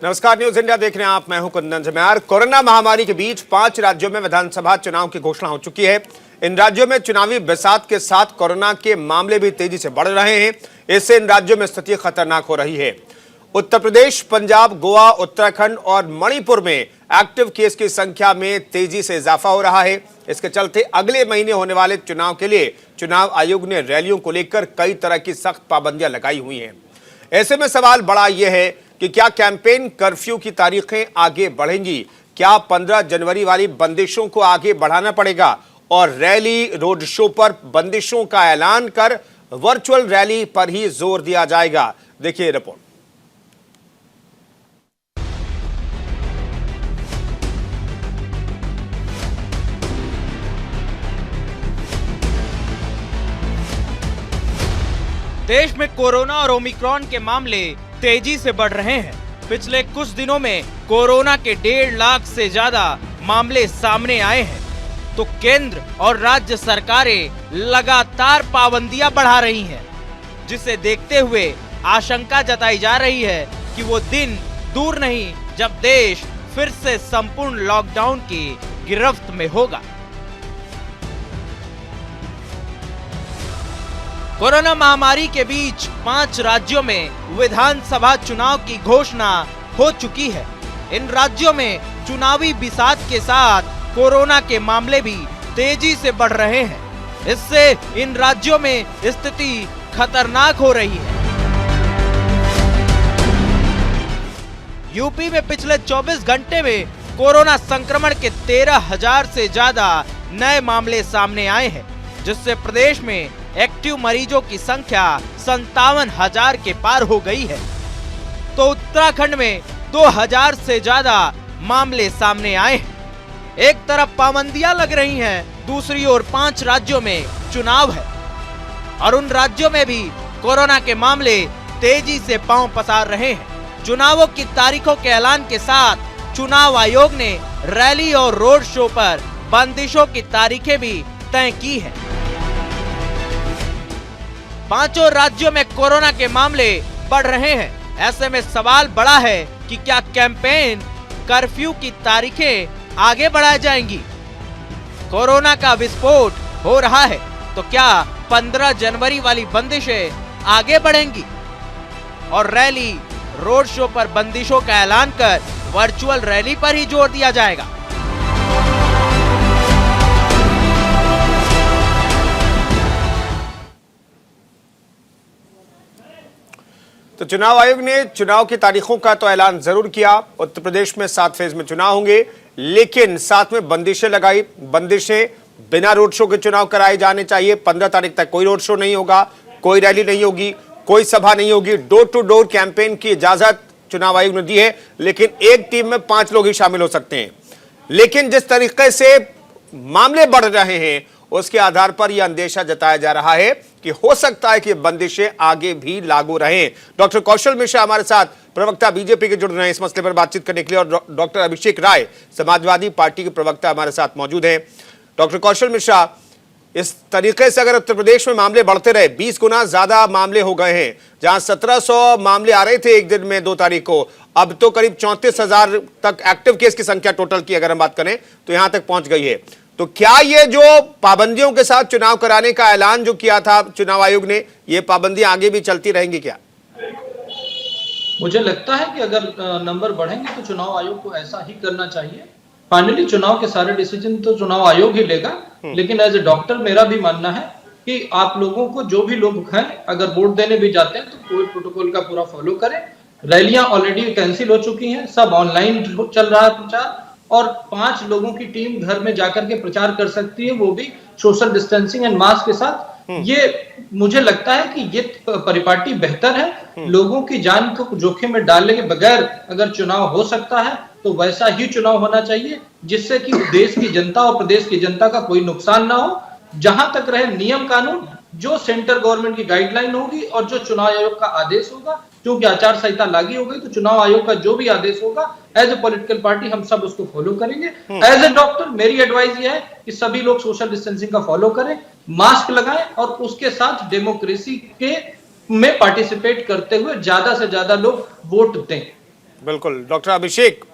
नमस्कार, news India देख रहे हैं आप। मैं हूं कुंदन जम्यार। कोरोना महामारी के बीच 5 राज्यों में विधानसभा चुनाव की घोषणा हो चुकी है। इन राज्यों में चुनावी बिसात के साथ कोरोना के मामले भी तेजी से बढ़ रहे हैं। इससे इन राज्यों में स्थिति खतरनाक हो रही है। उत्तर प्रदेश, पंजाब, गोवा, उत्तराखंड और मणिपुर में एक्टिव केस की संख्या में तेजी से इजाफा हो रहा है। इसके चलते अगले महीने होने वाले चुनाव के लिए चुनाव आयोग ने रैलियों को लेकर कई तरह की सख्त पाबंदियां लगाई हुई हैं। ऐसे में सवाल बड़ा यह है कि क्या कैंपेन कर्फ्यू की तारीखें आगे बढ़ेंगी? क्या 15 जनवरी वाली बंदिशों को आगे बढ़ाना पड़ेगा और रैली, रोड शो पर बंदिशों का ऐलान कर वर्चुअल रैली पर ही जोर दिया जाएगा? देखिए रिपोर्ट। देश में कोरोना और ओमिक्रॉन के मामले तेजी से बढ़ रहे हैं। पिछले कुछ दिनों में कोरोना के 1.5 लाख से ज्यादा मामले सामने आए हैं, तो केंद्र और राज्य सरकारें लगातार पाबंदियां बढ़ा रही हैं, जिसे देखते हुए आशंका जताई जा रही है कि वो दिन दूर नहीं जब देश फिर से संपूर्ण लॉकडाउन की गिरफ्त में होगा। कोरोना महामारी के बीच 5 राज्यों में विधानसभा चुनाव की घोषणा हो चुकी है। इन राज्यों में चुनावी बिसात के साथ कोरोना के मामले भी तेजी से बढ़ रहे हैं। इससे इन राज्यों में स्थिति खतरनाक हो रही है। यूपी में पिछले 24 घंटे में कोरोना संक्रमण के 13,000 से ज्यादा नए मामले सामने आए हैं, जिससे प्रदेश में एक्टिव मरीजों की संख्या 57,000 के पार हो गई है। तो उत्तराखंड में 2,000 से ज्यादा मामले सामने आए हैं। एक तरफ पाबंदियां लग रही हैं, दूसरी ओर 5 राज्यों में चुनाव है और उन राज्यों में भी कोरोना के मामले तेजी से पांव पसार रहे हैं। चुनावों की तारीखों के ऐलान के साथ चुनाव आयोग ने रैली और रोड शो पर बंदिशों की तारीखें भी तय की है। 5 राज्यों में कोरोना के मामले बढ़ रहे हैं। ऐसे में सवाल बड़ा है कि क्या कैंपेन कर्फ्यू की तारीखें आगे बढ़ाई जाएंगी? कोरोना का विस्फोट हो रहा है, तो क्या 15 जनवरी वाली बंदिशें आगे बढ़ेंगी और रैली, रोड शो पर बंदिशों का ऐलान कर वर्चुअल रैली पर ही जोर दिया जाएगा? तो चुनाव आयोग ने चुनाव की तारीखों का तो ऐलान जरूर किया। उत्तर प्रदेश में 7 फेज में चुनाव होंगे, लेकिन साथ में बंदिशें लगाई। बंदिशें बिना रोड शो के चुनाव कराए जाने चाहिए। 15 तारीख तक कोई रोड शो नहीं होगा, कोई रैली नहीं होगी, कोई सभा नहीं होगी। डोर टू डोर कैंपेन की इजाजत चुनाव आयोग ने दी है, लेकिन एक टीम में 5 लोग ही शामिल हो सकते हैं। लेकिन जिस तरीके से मामले बढ़ रहे हैं, उसके आधार पर यह अंदेशा जताया जा रहा है कि हो सकता है कि बंदिशें आगे भी लागू रहें। डॉक्टर कौशल मिश्रा हमारे साथ, प्रवक्ता बीजेपी के, जुड़ रहे हैं इस मसले पर बातचीत करने के लिए, और डॉक्टर अभिषेक राय, समाजवादी पार्टी के प्रवक्ता, हमारे साथ मौजूद हैं। डॉक्टर कौशल मिश्रा, इस तरीके से अगर उत्तर प्रदेश में मामले बढ़ते रहे, 20 गुना ज्यादा मामले हो गए हैं। जहां 1700 मामले आ रहे थे एक दिन में 2 तारीख को, अब तो करीब 34,000 तक एक्टिव केस की संख्या टोटल की अगर हम बात करें तो यहां तक पहुंच गई है। तो क्या ये जो पाबंदियों के साथ चुनाव कराने का ऐलान जो किया था चुनाव आयोग ने, ये पाबंदियां आगे भी चलती रहेंगी क्या? मुझे लगता है कि अगर नंबर बढ़ेंगे तो चुनाव आयोग को ऐसा ही करना चाहिए। फाइनली चुनाव के सारे डिसीजन तो चुनाव आयोग ही लेगा, लेकिन एज ए डॉक्टर मेरा भी मानना है कि आप लोगों को, जो भी लोग हैं, अगर वोट देने भी जाते हैं तो कोविड प्रोटोकॉल का पूरा फॉलो करें। रैलियां ऑलरेडी कैंसिल हो चुकी हैं, सब ऑनलाइन चल रहा है प्रचार, और 5 लोगों की टीम घर में जाकर के प्रचार कर सकती है, वो भी सोशल डिस्टेंसिंग एंड मास्क के साथ। ये मुझे लगता है कि ये परिपाटी बेहतर है। लोगों की जान को जोखिम में डालने के बगैर अगर चुनाव हो सकता है तो वैसा ही चुनाव होना चाहिए, जिससे कि देश की जनता और प्रदेश की जनता का कोई नुकसान ना हो। जहां तक रहे नियम कानून, जो सेंट्रल गवर्नमेंट की गाइडलाइन होगी और जो चुनाव आयोग का आदेश होगा, क्योंकि आचार संहिता लागू हो गई, तो चुनाव आयोग का जो भी आदेश होगा, एज ए पॉलिटिकल पार्टी हम सब उसको फॉलो करेंगे। एज ए डॉक्टर मेरी एडवाइस ये है कि सभी लोग सोशल डिस्टेंसिंग का फॉलो करें, मास्क लगाएं और उसके साथ डेमोक्रेसी के में पार्टिसिपेट करते हुए ज्यादा से ज्यादा लोग वोट दें। बिल्कुल। डॉक्टर अभिषेक,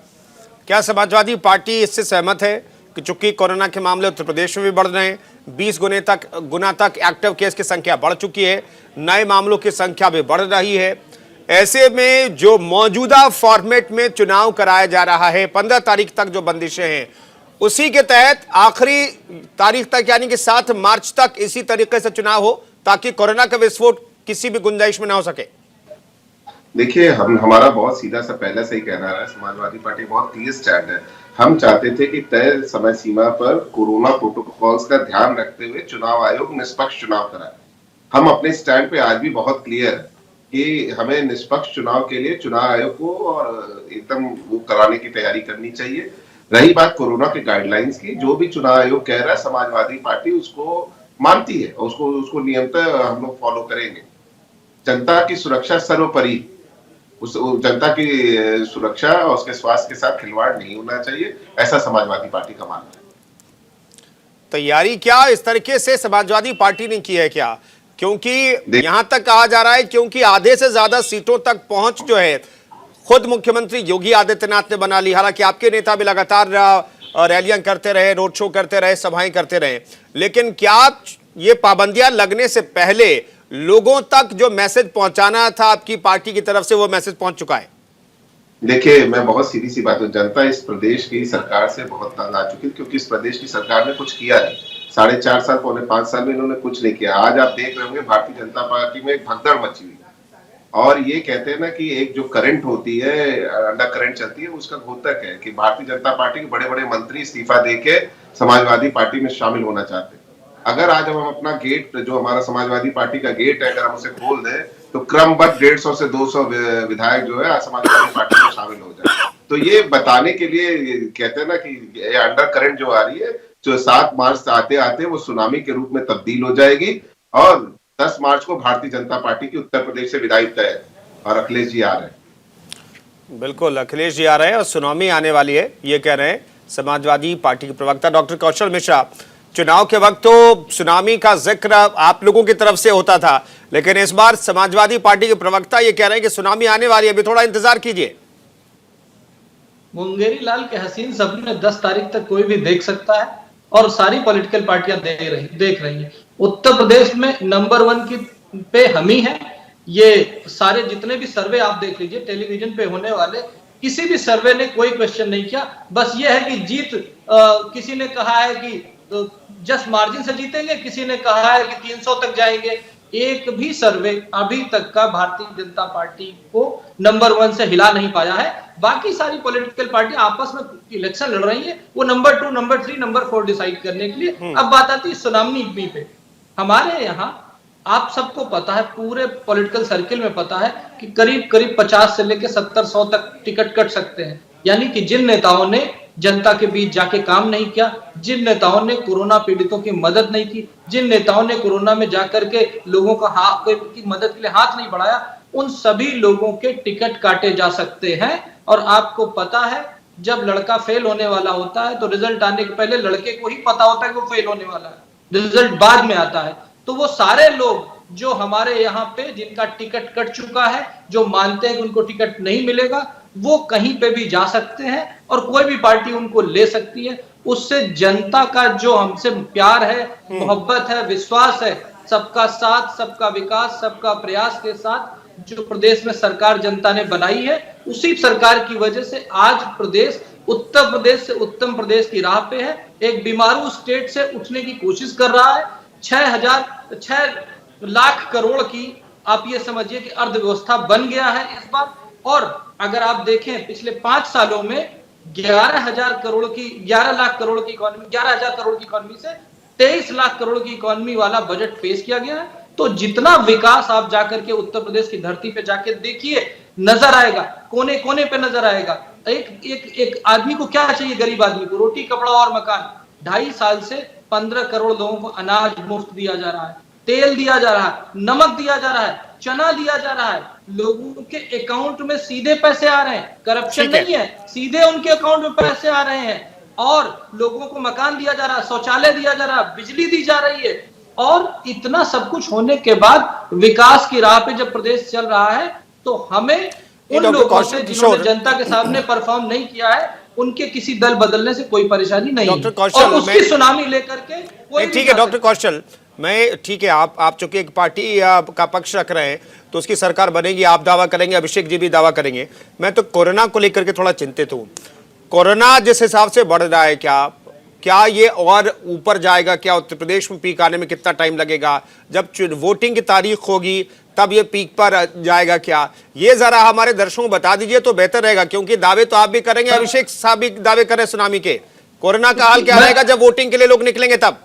क्या समाजवादी पार्टी इससे सहमत है कि चूंकि कोरोना के मामले उत्तर प्रदेश में भी बढ़ रहे हैं, 20 गुना तक एक्टिव केस की संख्या बढ़ चुकी है, नए मामलों की संख्या भी बढ़ रही है, ऐसे में जो मौजूदा फॉर्मेट में चुनाव कराया जा रहा है, 15 तारीख तक जो बंदिशें हैं, उसी के तहत आखिरी तारीख तक यानी कि 7 मार्च तक इसी तरीके से चुनाव हो ताकि कोरोना का विस्फोट किसी भी गुंजाइश में ना हो सके? देखिए, हमारा बहुत सीधा सा पहले से ही कहना है, समाजवादी पार्टी बहुत क्लियर स्टैंड है। हम चाहते थे कि तय समय सीमा पर कोरोना प्रोटोकॉल्स का ध्यान रखते हुए चुनाव आयोग निष्पक्ष चुनाव कराए। हम अपने स्टैंड पे आज भी बहुत क्लियर है कि हमें निष्पक्ष चुनाव के लिए चुनाव आयोग को और एकदम वो कराने की तैयारी करनी चाहिए। रही बात कोरोना के गाइडलाइंस की, जो भी चुनाव आयोग कह रहा है समाजवादी पार्टी उसको मानती है, उसको नियमतः हम लोग फॉलो करेंगे। जनता की सुरक्षा सर्वोपरि, उस जनता की सुरक्षा और उसके स्वास्थ्य के साथ खिलवाड़ नहीं होना चाहिए, ऐसा समाजवादी पार्टी का मानना है। तैयारी क्या इस तरीके से समाजवादी पार्टी ने की है क्या? क्योंकि यहां तक कहा जा रहा है क्योंकि आधे से ज्यादा सीटों तक पहुंच जो है खुद मुख्यमंत्री योगी आदित्यनाथ ने बना ली। हालांकि आपके नेता भी लगातार रैलियां करते रहे, रोड शो करते रहे, सभाएं करते रहे, लेकिन क्या ये पाबंदियां लगने से पहले लोगों तक जो मैसेज पहुंचाना था आपकी पार्टी की तरफ से वो मैसेज पहुंच चुका है? देखिए, मैं बहुत सीधी सी बात हूँ, जनता इस प्रदेश की सरकार से बहुत तंग आ चुकी है क्योंकि इस प्रदेश की सरकार ने कुछ किया नहीं। 4.5 साल, पौने 5 साल में इन्होंने कुछ नहीं किया। आज आप देख रहे होंगे भारतीय जनता पार्टी में एक भगदड़ मची हुई है और ये कहते हैं ना कि एक जो करंट होती है, अंडर करंट चलती है, उसका घोतक है कि भारतीय जनता पार्टी के बड़े बड़े मंत्री इस्तीफा देके समाजवादी पार्टी में शामिल होना चाहते हैं। अगर आज हम अपना गेट, जो हमारा समाजवादी पार्टी का गेट है, अगर हम उसे खोल दें तो क्रमबद्ध 150 से 200 विधायक जो है समाजवादी पार्टी में शामिल हो जाए। तो ये बताने के लिए कहते हैं ना कि ये अंडर करंट जो आ रही है, जो 7 मार्च आते आते वो सुनामी के रूप में तब्दील हो जाएगी और 10 मार्च को भारतीय जनता पार्टी की उत्तर प्रदेश से विदाई तय है और अखिलेश जी आ रहे हैं। बिल्कुल, अखिलेश जी आ रहे हैं और सुनामी आने वाली है, ये कह रहे हैं समाजवादी पार्टी के प्रवक्ता डॉक्टर कौशल मिश्रा। चुनाव के वक्त तो सुनामी का जिक्र आप लोगों की तरफ से होता था, लेकिन इस बार समाजवादी पार्टी के प्रवक्ता ये कह रहे हैं कि सुनामी आने वाली है, अभी थोड़ा इंतजार कीजिए। मुंगेरी लाल के हसीन सपने 10 तारीख तक कोई भी देख सकता है और सारी पॉलिटिकल पार्टियां देख रही हैं। उत्तर प्रदेश में नंबर 1 की पे हम ही है। ये सारे जितने भी सर्वे आप देख लीजिए टेलीविजन पे होने वाले, किसी भी सर्वे ने कोई क्वेश्चन नहीं किया। बस ये है कि जीत किसी ने कहा है कि जस्ट मार्जिन से जीतेंगे, किसी ने कहा है कि 300 तक जाएंगे। एक भी सर्वे अभी तक का भारतीय जनता पार्टी को नंबर 1 से हिला नहीं पाया है। बाकी सारी पॉलिटिकल पार्टी आपस में इलेक्शन लड़ रही है, वो नंबर 2, नंबर 3, नंबर 4 डिसाइड करने के लिए। अब बात आती है सुनामी पे। हमारे यहाँ आप सबको पता है, पूरे पॉलिटिकल सर्किल में पता है कि करीब 50 से लेकर 70-100 तक टिकट कट सकते हैं। यानी कि जिन नेताओं ने जनता के बीच जाके काम नहीं किया, जिन नेताओं ने कोरोना पीड़ितों की मदद नहीं की, जिन नेताओं ने कोरोना में जाकर के लोगों का हाथ की मदद के लिए हाथ नहीं बढ़ाया, उन सभी लोगों के टिकट काटे जा सकते हैं। और आपको पता है, जब लड़का फेल होने वाला होता है तो रिजल्ट आने के पहले लड़के को ही पता होता है कि वो फेल होने वाला है, रिजल्ट बाद में आता है। तो वो सारे लोग जो हमारे यहाँ पे जिनका टिकट कट चुका है, जो मानते हैं कि उनको टिकट नहीं मिलेगा, वो कहीं पे भी जा सकते हैं और कोई भी पार्टी उनको ले सकती है। उससे जनता का जो हमसे प्यार है, मोहब्बत है, विश्वास है, सबका साथ, सबका विकास, सबका प्रयास के साथ जो प्रदेश में सरकार जनता ने बनाई है, उसी सरकार की वजह से आज प्रदेश उत्तर प्रदेश से उत्तम प्रदेश की राह पे है। एक बीमारू स्टेट से उठने की कोशिश कर रहा है। 6 लाख करोड़ की आप ये समझिए कि अर्थव्यवस्था बन गया है इस बार। और अगर आप देखें पिछले 5 सालों में 11 लाख करोड़ की इकोनॉमी, 11,000 करोड़ की इकोनॉमी से 23 लाख करोड़ की इकोनॉमी वाला बजट पेश किया गया है। तो जितना विकास आप जाकर के उत्तर प्रदेश की धरती पे जाके देखिए, नजर आएगा, कोने कोने पे नजर आएगा। एक आदमी को क्या चाहिए, गरीब आदमी को रोटी, कपड़ा और मकान। 2.5 साल से 15 करोड़ लोगों को अनाज मुफ्त दिया जा रहा है, तेल दिया जा रहा है, नमक दिया जा रहा है, चना दिया जा रहा है। लोगों के अकाउंट में सीधे पैसे आ रहे हैं, करप्शन नहीं है, सीधे उनके अकाउंट में पैसे आ रहे हैं। और लोगों को मकान दिया जा रहा है, शौचालय दिया जा रहा है, बिजली दी जा रही है। और इतना सब कुछ होने के बाद विकास की राह पे जब प्रदेश चल रहा है, तो हमें उन डॉक्टर लोगों कौशल से किशोर, जिन्होंने जनता के सामने परफॉर्म नहीं किया है, उनके किसी दल बदलने से कोई परेशानी नहीं डॉक्टर है। कौशल, और उसकी सुनामी लेकर के कोई नहीं, भी ठीक है जा डॉक्टर सकता है। कौशल, मैं ठीक है, आप चूंकि एक पार्टी का पक्ष रख रहे हैं तो उसकी सरकार बनेगी, आप दावा करेंगे, अभिषेक जी भी दावा करेंगे। मैं तो कोरोना को लेकर के थोड़ा चिंतित हूं। कोरोना जिस हिसाब से बढ़ रहा है, क्या ये और ऊपर जाएगा? क्या उत्तर प्रदेश में पीक आने में कितना टाइम लगेगा? जब वोटिंग की तारीख होगी तब ये पीक पर जाएगा क्या? ये जरा हमारे दर्शकों को बता दीजिए तो बेहतर रहेगा, क्योंकि दावे तो आप भी करेंगे, अभिषेक साहब भी दावे करें सुनामी के। कोरोना का हाल क्या रहेगा जब वोटिंग के लिए लोग निकलेंगे तब?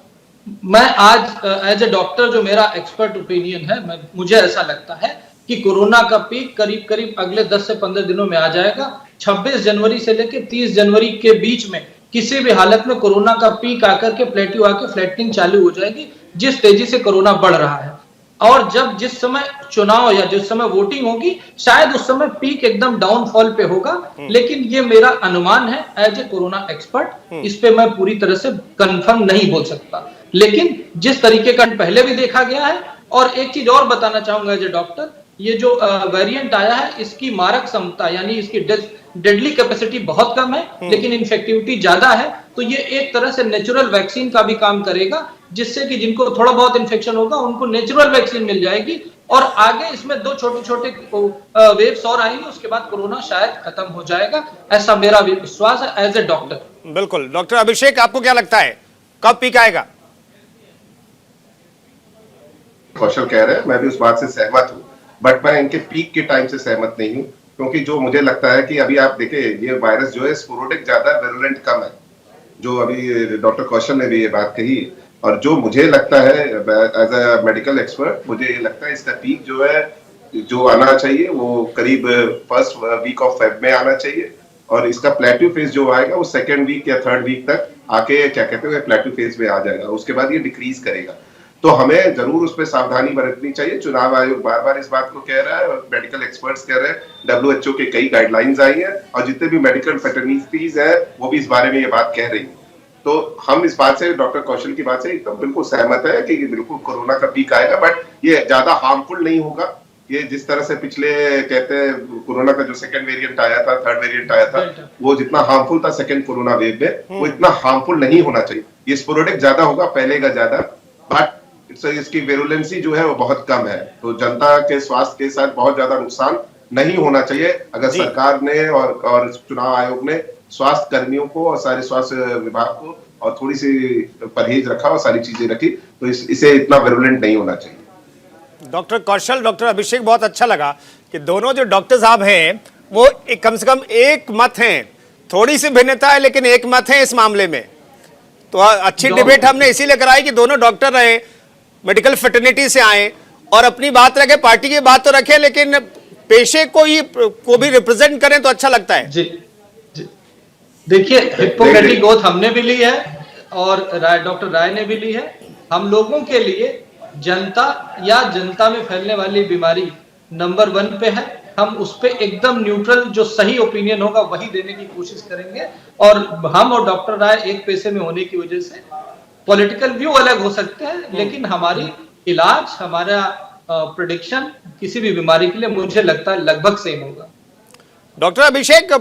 मैं आज एज ए डॉक्टर, जो मेरा एक्सपर्ट ओपिनियन है, मुझे ऐसा लगता है कि कोरोना का पीक करीब करीब अगले 10 से 15 दिनों में आ जाएगा। 26 जनवरी से लेकर 30 जनवरी के बीच में किसी भी हालत में कोरोना का पीक आकर के प्लेट्यू आकर फ्लैटनिंग चालू हो जाएगी, जिस तेजी से कोरोना बढ़ रहा है। और जिस समय चुनाव या जिस समय वोटिंग होगी, शायद उस समय पीक एकदम डाउनफॉल पे होगा। लेकिन ये मेरा अनुमान है एज ए कोरोना एक्सपर्ट, इस पे मैं पूरी तरह से कंफर्म नहीं बोल सकता। लेकिन जिस तरीके का पहले भी देखा गया है, और एक चीज और बताना चाहूंगा एज ए डॉक्टर, ये जो वेरिएंट आया है, इसकी मारक क्षमता यानी इसकी डेडली कैपेसिटी बहुत कम है, लेकिन इन्फेक्टिविटी ज्यादा है। तो ये एक तरह से नेचुरल वैक्सीन का भी काम करेगा, जिससे कि जिनको थोड़ा बहुत इन्फेक्शन होगा उनको नेचुरल वैक्सीन मिल जाएगी, और आगे इसमें 2 छोटे छोटे वेव्स और आएंगे, उसके बाद कोरोना शायद खत्म हो जाएगा, ऐसा मेरा विश्वास है एज ए डॉक्टर। बिल्कुल। डॉक्टर अभिषेक, आपको क्या लगता है कब पीक आएगा? कौशल कह रहे हैं, मैं भी उस बात से सहमत हूँ, बट मैं इनके पीक के टाइम से सहमत नहीं हूँ, क्योंकि जो मुझे लगता है कि अभी आप देखें, ये वायरस जो है स्पोरोडिक ज्यादा, विरुलेंट कम है, जो अभी डॉक्टर कौशल ने भी ये बात कही। और जो मुझे लगता है एज अ मेडिकल एक्सपर्ट, मुझे ये लगता है इसका पीक जो है, जो आना चाहिए वो करीब फर्स्ट वीक ऑफ फेब में आना चाहिए, और इसका प्लेट्यू फेज जो आएगा वो सेकेंड वीक या थर्ड वीक तक आके, क्या कहते हैं, प्लेट्यू फेज में आ जाएगा। उसके बाद ये डिक्रीज करेगा। तो हमें जरूर उस पर सावधानी बरतनी चाहिए। चुनाव आयोग बार बार इस बात को कह रहा है, मेडिकल एक्सपर्ट्स कह रहे हैं, WHO के कई गाइडलाइंस आई हैं, और जितने भी मेडिकल फेटर्निटीज हैं वो भी इस बारे में ये बात कह रही हैं। तो हम इस बात से, डॉक्टर कौशल की बात से एकदम बिल्कुल सहमत है कि बिल्कुल कोरोना का पीक आएगा, बट ये ज्यादा हार्मफुल नहीं होगा। ये जिस तरह से पिछले, कहते हैं, कोरोना का जो सेकंड वेरिएंट आया था, थर्ड वेरिएंट आया था, वो जितना हार्मफुल था सेकंड कोरोना वेव में, वो इतना हार्मफुल नहीं होना चाहिए। ये स्पोरेडिक ज्यादा होगा, फैलेगा ज्यादा, बट इसकी वेरुलेंसी जो है वो बहुत कम है। तो जनता के स्वास्थ्य के साथ बहुत ज्यादा नुकसान नहीं होना चाहिए। अगर सरकार ने और चुनाव आयोग ने स्वास्थ्य कर्मियों को और सारे स्वास्थ्य विभाग को और थोड़ी सी परहेज रखा और सारी चीजें रखी, तो इसे इतना वेरुलेंट नहीं होना चाहिए। डॉक्टर कौशल, डॉक्टर अभिषेक, बहुत अच्छा लगा कि दोनों जो डॉक्टर साहब हैं वो कम से कम एक मत हैं। थोड़ी सी भिन्नता है लेकिन एक मत है इस मामले में। तो अच्छी डिबेट हमने इसीलिए कराई कि दोनों डॉक्टर रहे, मेडिकल फ्रेटर्निटी से आए और अपनी बात रखे, पार्टी की बात तो रखे, लेकिन पेशे को भी रिप्रेजेंट करें तो अच्छा लगता है। जी जी, देखिए, हिप्पोक्रेटिक ओथ हमने भी ली है और डॉक्टर राय ने भी ली है। हम लोगों के लिए जनता या जनता में फैलने वाली बीमारी नंबर 1 पे है। हम उस पे एकदम न्यूट्रल, जो सही ओपिनियन होगा वही देने की कोशिश करेंगे। और हम और डॉक्टर राय एक पेशे में होने की वजह से पॉलिटिकल व्यू अलग हो सकते हैं, लेकिन हमारी इलाज, हमारा प्रेडिक्शन किसी भी बीमारी के लिए मुझे लगता है लगभग सेम होगा। डॉक्टर अभिषेक,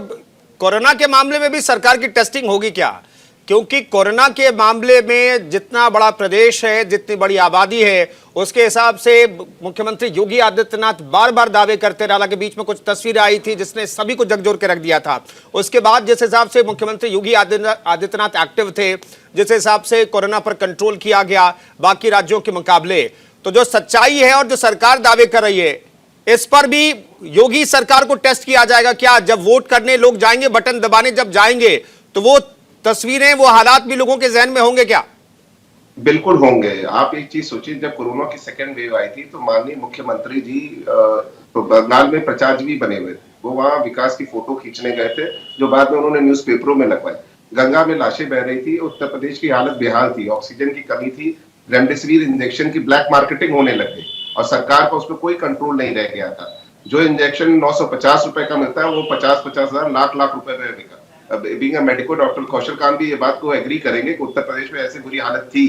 कोरोना के मामले में भी सरकार की टेस्टिंग होगी क्या? क्योंकि कोरोना के मामले में जितना बड़ा प्रदेश है, जितनी बड़ी आबादी है, उसके हिसाब से मुख्यमंत्री योगी आदित्यनाथ बार बार दावे करते रहे। हालांकि बीच में कुछ तस्वीरें आई थी जिसने सभी को झकझोर के रख दिया था। उसके बाद जिस हिसाब से मुख्यमंत्री योगी आदित्यनाथ एक्टिव थे, जिस हिसाब से कोरोना पर कंट्रोल किया गया बाकी राज्यों के मुकाबले, तो जो सच्चाई है और जो सरकार दावे कर रही है, इस पर भी योगी सरकार को टेस्ट किया जाएगा क्या? जब वोट करने लोग जाएंगे, बटन दबाने जब जाएंगे, तो वो तस्वीरें, वो हालात भी लोगों के जहन में होंगे क्या? बिल्कुल होंगे। आप एक चीज सोचिए, जब कोरोना की सेकेंड वेव आई थी तो माननीय मुख्यमंत्री जी तो बंगाल में प्रचार भी बने हुए थे। वो वहां विकास की फोटो खींचने गए थे, जो बाद में उन्होंने न्यूज़पेपरों में लगवाई। गंगा में लाशें बह रही थी, उत्तर प्रदेश की हालत बेहाल थी, ऑक्सीजन की कमी थी, रेमडेसिविर इंजेक्शन की ब्लैक मार्केटिंग होने लग गई और सरकार का उस पर कोई कंट्रोल नहीं रह गया था। जो इंजेक्शन 950 रुपए का मिलता है वो 50-50 हजार, लाख रुपए में बिका। बीइंग अ मेडिको, डॉक्टर कौशल कांत भी ये बात को एग्री करेंगे कि उत्तर प्रदेश में ऐसी बुरी हालत थी।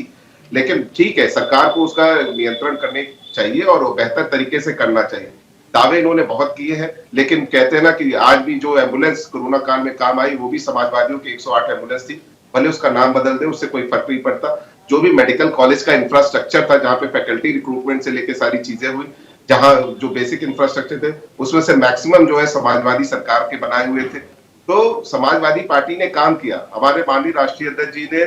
लेकिन ठीक है, सरकार को उसका नियंत्रण करने चाहिए और वो बेहतर तरीके से करना चाहिए। दावे इन्होंने बहुत किए हैं, लेकिन कहते हैं ना कि आज भी जो एम्बुलेंस कोरोना काल में काम आई वो भी समाजवादियों की 108 एम्बुलेंस थी। भले उसका नाम बदल दे, उससे कोई फर्क नहीं पड़ता। जो भी मेडिकल कॉलेज का इंफ्रास्ट्रक्चर था, जहां पे फैकल्टी रिक्रूटमेंट से लेकर सारी चीजें हुई, जहां जो बेसिक इंफ्रास्ट्रक्चर थे उसमें से मैक्सिमम जो है समाजवादी सरकार के बनाए हुए थे। तो समाजवादी पार्टी ने काम किया। हमारे माननीय राष्ट्रीय अध्यक्ष जी ने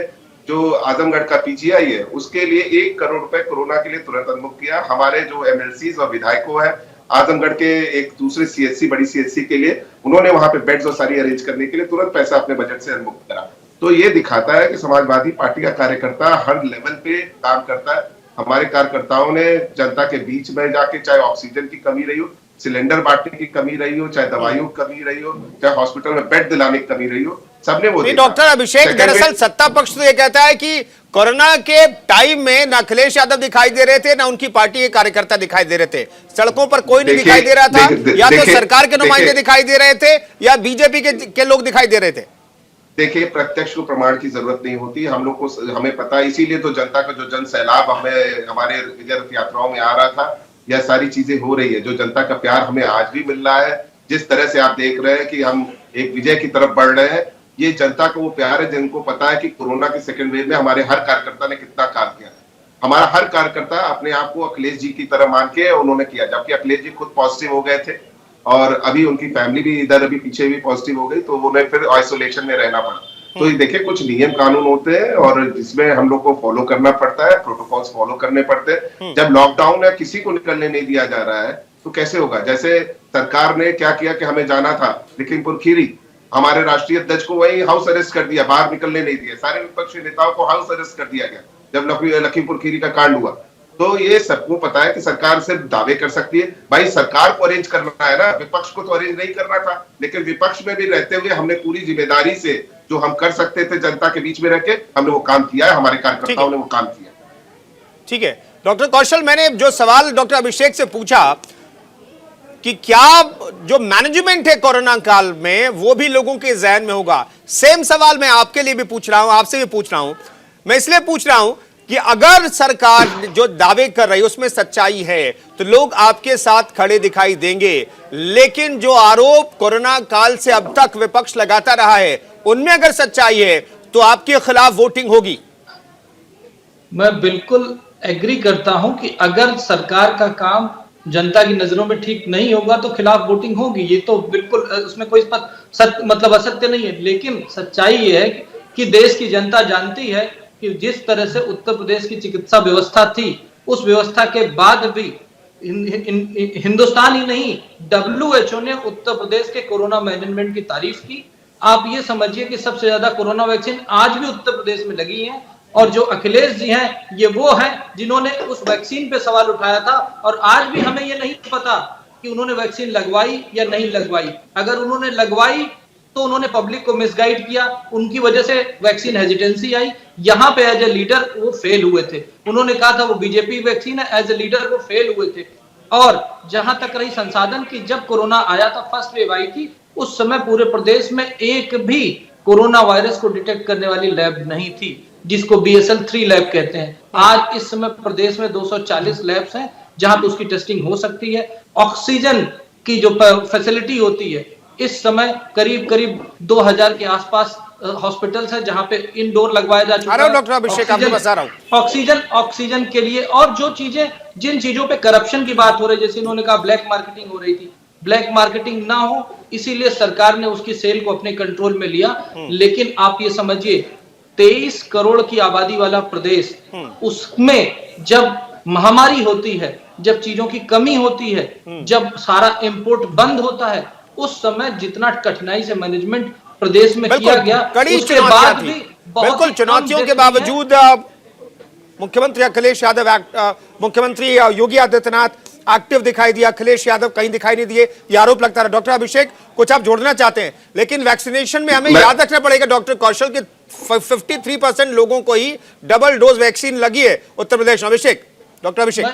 जो आजमगढ़ का पीजीआई है उसके लिए 1 करोड़ रुपए कोरोना के लिए तुरंत उन्मुख किया। हमारे जो एमएलसीज और विधायकों है आजमगढ़ के एक दूसरे सीएचसी, बड़ी सीएचसी के लिए उन्होंने वहां पे बेड्स और सारी अरेंज करने के लिए तुरंत पैसा अपने बजट से उन्मुख करा। तो ये दिखाता है कि समाजवादी पार्टी का कार्यकर्ता हर लेवल पे काम करता है। हमारे कार्यकर्ताओं ने जनता के बीच में जाके, चाहे ऑक्सीजन की कमी रही हो, सिलेंडर बांटने की कमी रही हो, चाहे दवाइयों की कमी रही हो, चाहे हॉस्पिटल में बेड दिलाने की कमी रही हो, सबने वो देखा। डॉक्टर अभिषेक, दरअसल सत्ता पक्ष तो ये कहता है कि कोरोना के टाइम में ना अखिलेश यादव दिखाई दे रहे थे, ना उनकी पार्टी के कार्यकर्ता दिखाई दे रहे थे। सड़कों पर कोई नहीं दिखाई दे रहा था। या तो सरकार के नुमाइंदे दिखाई दे रहे थे या बीजेपी के लोग दिखाई दे रहे थे। देखिए, प्रत्यक्ष को प्रमाण की जरूरत नहीं होती। हम लोग को, हमें पता है, इसीलिए तो जनता का जो जन सैलाब हमें हमारे विजय रथ यात्राओं में आ रहा था, यह सारी चीजें हो रही है। जो जनता का प्यार हमें आज भी मिल रहा है, जिस तरह से आप देख रहे हैं कि हम एक विजय की तरफ बढ़ रहे हैं, ये जनता को वो प्यार है जिनको पता है कि कोरोना की सेकंड वेव में हमारे हर कार्यकर्ता ने कितना काम किया। हमारा हर कार्यकर्ता अपने आप को अखिलेश जी की तरह मान के उन्होंने किया, जबकि अखिलेश जी खुद पॉजिटिव हो गए थे और अभी उनकी फैमिली भी इधर अभी पीछे भी पॉजिटिव हो गई, तो उन्हें फिर आइसोलेशन में रहना पड़ा। तो ये देखिए, कुछ नियम कानून होते हैं और जिसमें हम लोग को फॉलो करना पड़ता है, प्रोटोकॉल्स फॉलो करने पड़ते हैं। जब लॉकडाउन है, किसी को निकलने नहीं दिया जा रहा है, तो कैसे होगा? जैसे सरकार ने क्या किया कि हमें जाना था लखीमपुर खीरी, हमारे राष्ट्रीय अध्यक्ष को वही हाउस अरेस्ट कर दिया, बाहर निकलने नहीं दिया। सारे विपक्षी नेताओं को हाउस अरेस्ट कर दिया गया जब लखीमपुर खीरी का कांड हुआ। तो ये सबको पता है कि सरकार सिर्फ दावे कर सकती है। भाई, सरकार को अरेंज करना है ना, विपक्ष को तो अरेंज नहीं करना था। लेकिन विपक्ष में भी रहते हुए हमने पूरी जिम्मेदारी से जो हम कर सकते थे जनता के बीच में रह के, हमने वो काम किया है। हमारे कार्यकर्ताओं ने वो काम किया। ठीक है डॉक्टर कौशल, मैंने जो सवाल डॉक्टर अभिषेक से पूछा कि क्या जो मैनेजमेंट है कोरोना काल में वो भी लोगों के जहन में होगा, सेम सवाल मैं आपके लिए भी पूछ रहा हूं, आपसे भी पूछ रहा हूं। मैं इसलिए पूछ रहा हूं कि अगर सरकार जो दावे कर रही है उसमें सच्चाई है तो लोग आपके साथ खड़े दिखाई देंगे, लेकिन जो आरोप कोरोना काल से अब तक विपक्ष लगाता रहा है उनमें अगर सच्चाई है तो आपके खिलाफ वोटिंग होगी। मैं बिल्कुल एग्री करता हूं कि अगर सरकार का काम जनता की नजरों में ठीक नहीं होगा तो खिलाफ वोटिंग होगी। ये तो बिल्कुल, उसमें कोई मतलब असत्य नहीं है। लेकिन सच्चाई ये है कि देश की जनता जानती है कि जिस तरह से उत्तर प्रदेश की चिकित्सा व्यवस्था थी, उस व्यवस्था के बाद भी हिंदुस्तान ही नहीं, WHO ने उत्तर प्रदेश के कोरोना मैनेजमेंट की तारीफ की। आप ये समझिए कि सबसे ज्यादा कोरोना वैक्सीन आज भी उत्तर प्रदेश में लगी है। और जो अखिलेश जी हैं, ये वो हैं जिन्होंने उस वैक्सीन पे सवाल उठाया था। और आज भी हमें ये नहीं पता कि उन्होंने वैक्सीन लगवाई या नहीं लगवाई। अगर उन्होंने लगवाई तो उन्होंने पब्लिक को मिसगाइड किया, उनकी वजह से वैक्सीन हेजिटेंसी आई। यहाँ पे एज ए लीडर वो फेल हुए थे। उन्होंने कहा था वो बीजेपी वैक्सीन है, एज ए लीडर वो फेल हुए थे। और जहां तक रही संसाधन की, जब कोरोना आया था, फर्स्ट वेव आई थी, उस समय पूरे प्रदेश में एक भी कोरोना वायरस को डिटेक्ट करने वाली लैब नहीं थी, जिसको BSL 3 लैब कहते हैं। आज इस समय प्रदेश में 240 लैब्स हैं जहां पे उसकी टेस्टिंग हो सकती है। ऑक्सीजन की जो फैसिलिटी होती है, इस समय करीब 2000 के आसपास हॉस्पिटल्स हैं जहां पे इंडोर लगवाया जा चुका है। डॉक्टर अभिषेक, आपको बता रहा हूं ऑक्सीजन के लिए। और जो चीजें, जिन चीजों पे करप्शन की बात हो रही है, जैसे इन्होंने कहा ब्लैक मार्केटिंग हो रही थी, ब्लैक मार्केटिंग ना हो इसीलिए सरकार ने उसकी सेल को अपने कंट्रोल में लिया। लेकिन आप ये समझिए, 23 करोड़ की आबादी वाला प्रदेश, उसमें जब महामारी होती है, जब चीजों की कमी होती है, जब सारा इंपोर्ट बंद होता है, उस समय जितना कठिनाई से मैनेजमेंट प्रदेश में किया गया, उसके बाद भी बिल्कुल चुनौतियों के बावजूद मुख्यमंत्री अखिलेश यादव, मुख्यमंत्री योगी आदित्यनाथ एक्टिव दिखाई दिया, अखिलेश यादव कहीं दिखाई नहीं दिए, ये आरोप लगता रहा। डॉक्टर अभिषेक, कुछ आप जोड़ना चाहते हैं? लेकिन वैक्सीनेशन में हमें याद रखना पड़ेगा डॉक्टर कौशल कि 53% लोगों को ही डबल डोज वैक्सीन लगी है उत्तर प्रदेश में। अभिषेक, डॉक्टर अभिषेक,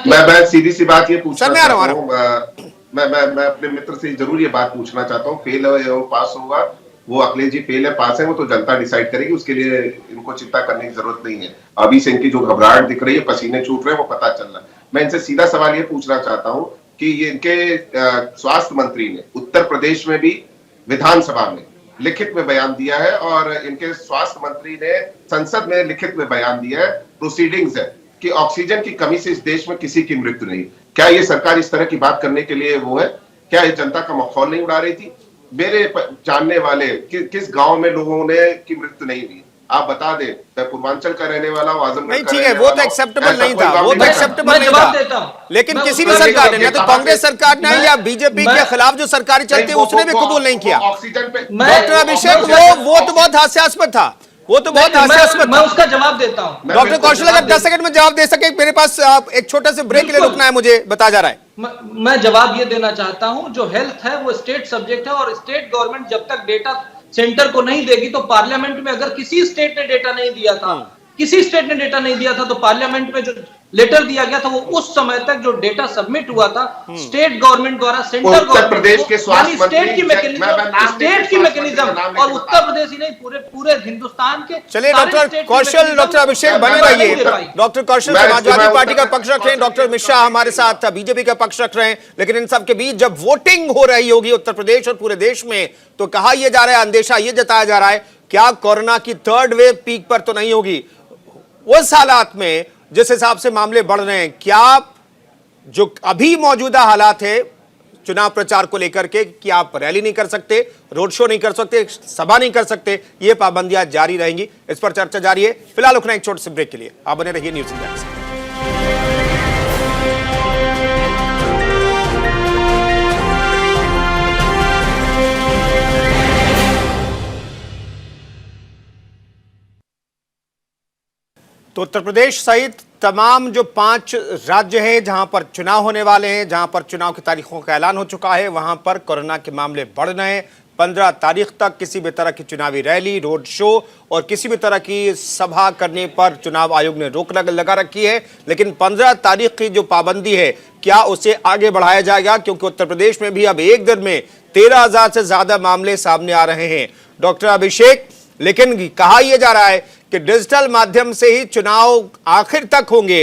मैं सीधी सी बात ये पूछना चाहता हूं, मैं अपने मित्र से जरूर ये बात पूछना चाहता हूँ, फेल है पास होगा, वो अखिलेश जी फेल है पास है, वो तो जनता डिसाइड करेगी, उसके लिए इनको चिंता करने की जरूरत नहीं है। अभी से इनकी जो घबराहट दिख रही है, पसीने छूट रहे हैं, वो पता चल रहा है। मैं इनसे सीधा सवाल ये पूछना चाहता हूँ कि ये इनके स्वास्थ्य मंत्री ने उत्तर प्रदेश में भी विधानसभा में लिखित में बयान दिया है और इनके स्वास्थ्य मंत्री ने संसद में लिखित में बयान दिया है, प्रोसीडिंग्स है कि ऑक्सीजन की कमी से इस देश में किसी की मृत्यु नहीं। क्या ये सरकार इस तरह की बात करने के लिए वो है? क्या ये जनता का मखौल नहीं उड़ा रही थी? मेरे जानने वाले किस गांव में लोगों ने की मृत्यु नहीं हुई, आप बता दें। मैं पूर्वांचल का रहने वाला हूं, आजमगढ़ नहीं का ठीक है, रहने वो वाला तो हूं। एक्सेप्टेबल ऐसा नहीं कोई था, गांव वो तो नहीं एक्सेप्टेबल मैं नहीं जवाब था। देता हूं। लेकिन मैं किसी भी उत्तर सरकार ने, देता ना तो हूं। कांग्रेस सरकार ने या बीजेपी के मैं- खिलाफ जो सरकारी चलती है उसने भी कबूल नहीं किया। ऑक्सीजन पे डॉक्टर अभिषेक वो तो बहुत हास्यास्पद था, वो तो बहुत हास्यास्पद मैं था। उसका जवाब देता हूं। डॉक्टर कौशल अगर 10 सेकंड में जवाब दे सके, मेरे पास एक छोटे से ब्रेक के लिए बिल्कुल। रुकना है, मुझे बता जा रहा है। मैं जवाब ये देना चाहता हूं, जो हेल्थ है वो स्टेट सब्जेक्ट है और स्टेट गवर्नमेंट जब तक डेटा सेंटर को नहीं देगी तो पार्लियामेंट में अगर किसी स्टेट ने डेटा नहीं दिया था, किसी स्टेट ने डेटा नहीं दिया था तो पार्लियामेंट में जो लेटर दिया गया था वो उस समय तक जो डेटा सबमिट हुआ था स्टेट गवर्नमेंट द्वारा सेंट्रल उत्तर प्रदेश के स्वास्थ्य मंत्री स्टेट की मैकेनिज्म और उत्तर प्रदेश ही नहीं पूरे हिंदुस्तान के चलिए सारे डॉक्टर स्टेट की कौशल, मैकेनिज्म डॉक्टर अभिषेक बने नहीं रहिए। दे पाई। डॉक्टर कौशल मैं समाजवादी पार्टी का उत्तर- पक्ष रख रहे हैं, डॉक्टर मिश्रा हमारे साथ बीजेपी का पक्ष रख रहे हैं, लेकिन इन सब के बीच जब वोटिंग हो रही होगी उत्तर प्रदेश और पूरे देश में, तो कहा यह जा रहा है, अंदेशा यह जताया जा रहा है, क्या कोरोना की थर्ड वेव पीक पर तो नहीं होगी? उस हालात में जिस हिसाब से मामले बढ़ रहे हैं, क्या जो अभी मौजूदा हालात है चुनाव प्रचार को लेकर के कि आप रैली नहीं कर सकते, रोड शो नहीं कर सकते, सभा नहीं कर सकते, ये पाबंदियां जारी रहेंगी? इस पर चर्चा जारी है। फिलहाल रुकना एक छोटे से ब्रेक के लिए, आप बने रहिए न्यूज़ इंडिया के साथ। तो उत्तर प्रदेश सहित तमाम जो 5 राज्य हैं जहां पर चुनाव होने वाले हैं, जहां पर चुनाव की तारीखों का ऐलान हो चुका है, वहां पर कोरोना के मामले बढ़ रहे हैं। 15 तारीख तक किसी भी तरह की चुनावी रैली, रोड शो और किसी भी तरह की सभा करने पर चुनाव आयोग ने रोक लगा रखी है। लेकिन 15 तारीख की जो पाबंदी है, क्या उसे आगे बढ़ाया जाएगा? क्योंकि उत्तर प्रदेश में भी अब एक दिन में 13,000 से ज्यादा मामले सामने आ रहे हैं। डॉक्टर अभिषेक, लेकिन कहा यह जा रहा है कि डिजिटल माध्यम से ही चुनाव आखिर तक होंगे,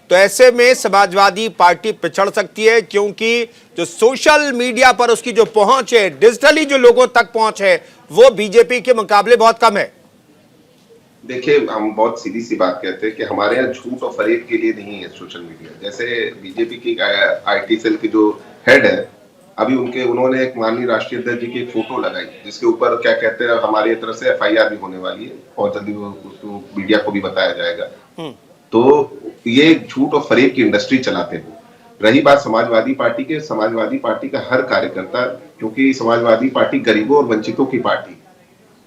तो ऐसे में समाजवादी पार्टी पिछड़ सकती है, क्योंकि जो सोशल मीडिया पर उसकी जो पहुंच है, डिजिटली जो लोगों तक पहुंच है, वो बीजेपी के मुकाबले बहुत कम है। देखिए, हम बहुत सीधी सी बात कहते हैं कि हमारे यहाँ झूठ और फरेब के लिए नहीं है सोशल मीडिया। जैसे बीजेपी की आईटी सेल की जो हेड है, अभी उन्होंने एक माननीय राष्ट्रीय अध्यक्ष जी की एक फोटो लगाई जिसके ऊपर क्या कहते हैं, हमारी तरफ से एफआईआर भी होने वाली है और जल्दी उसको मीडिया को भी बताया जाएगा। तो ये झूठ और फरेब की इंडस्ट्री चलाते हैं। रही बात समाजवादी पार्टी के, समाजवादी पार्टी का हर कार्यकर्ता, क्योंकि समाजवादी पार्टी गरीबों और वंचितों की पार्टी,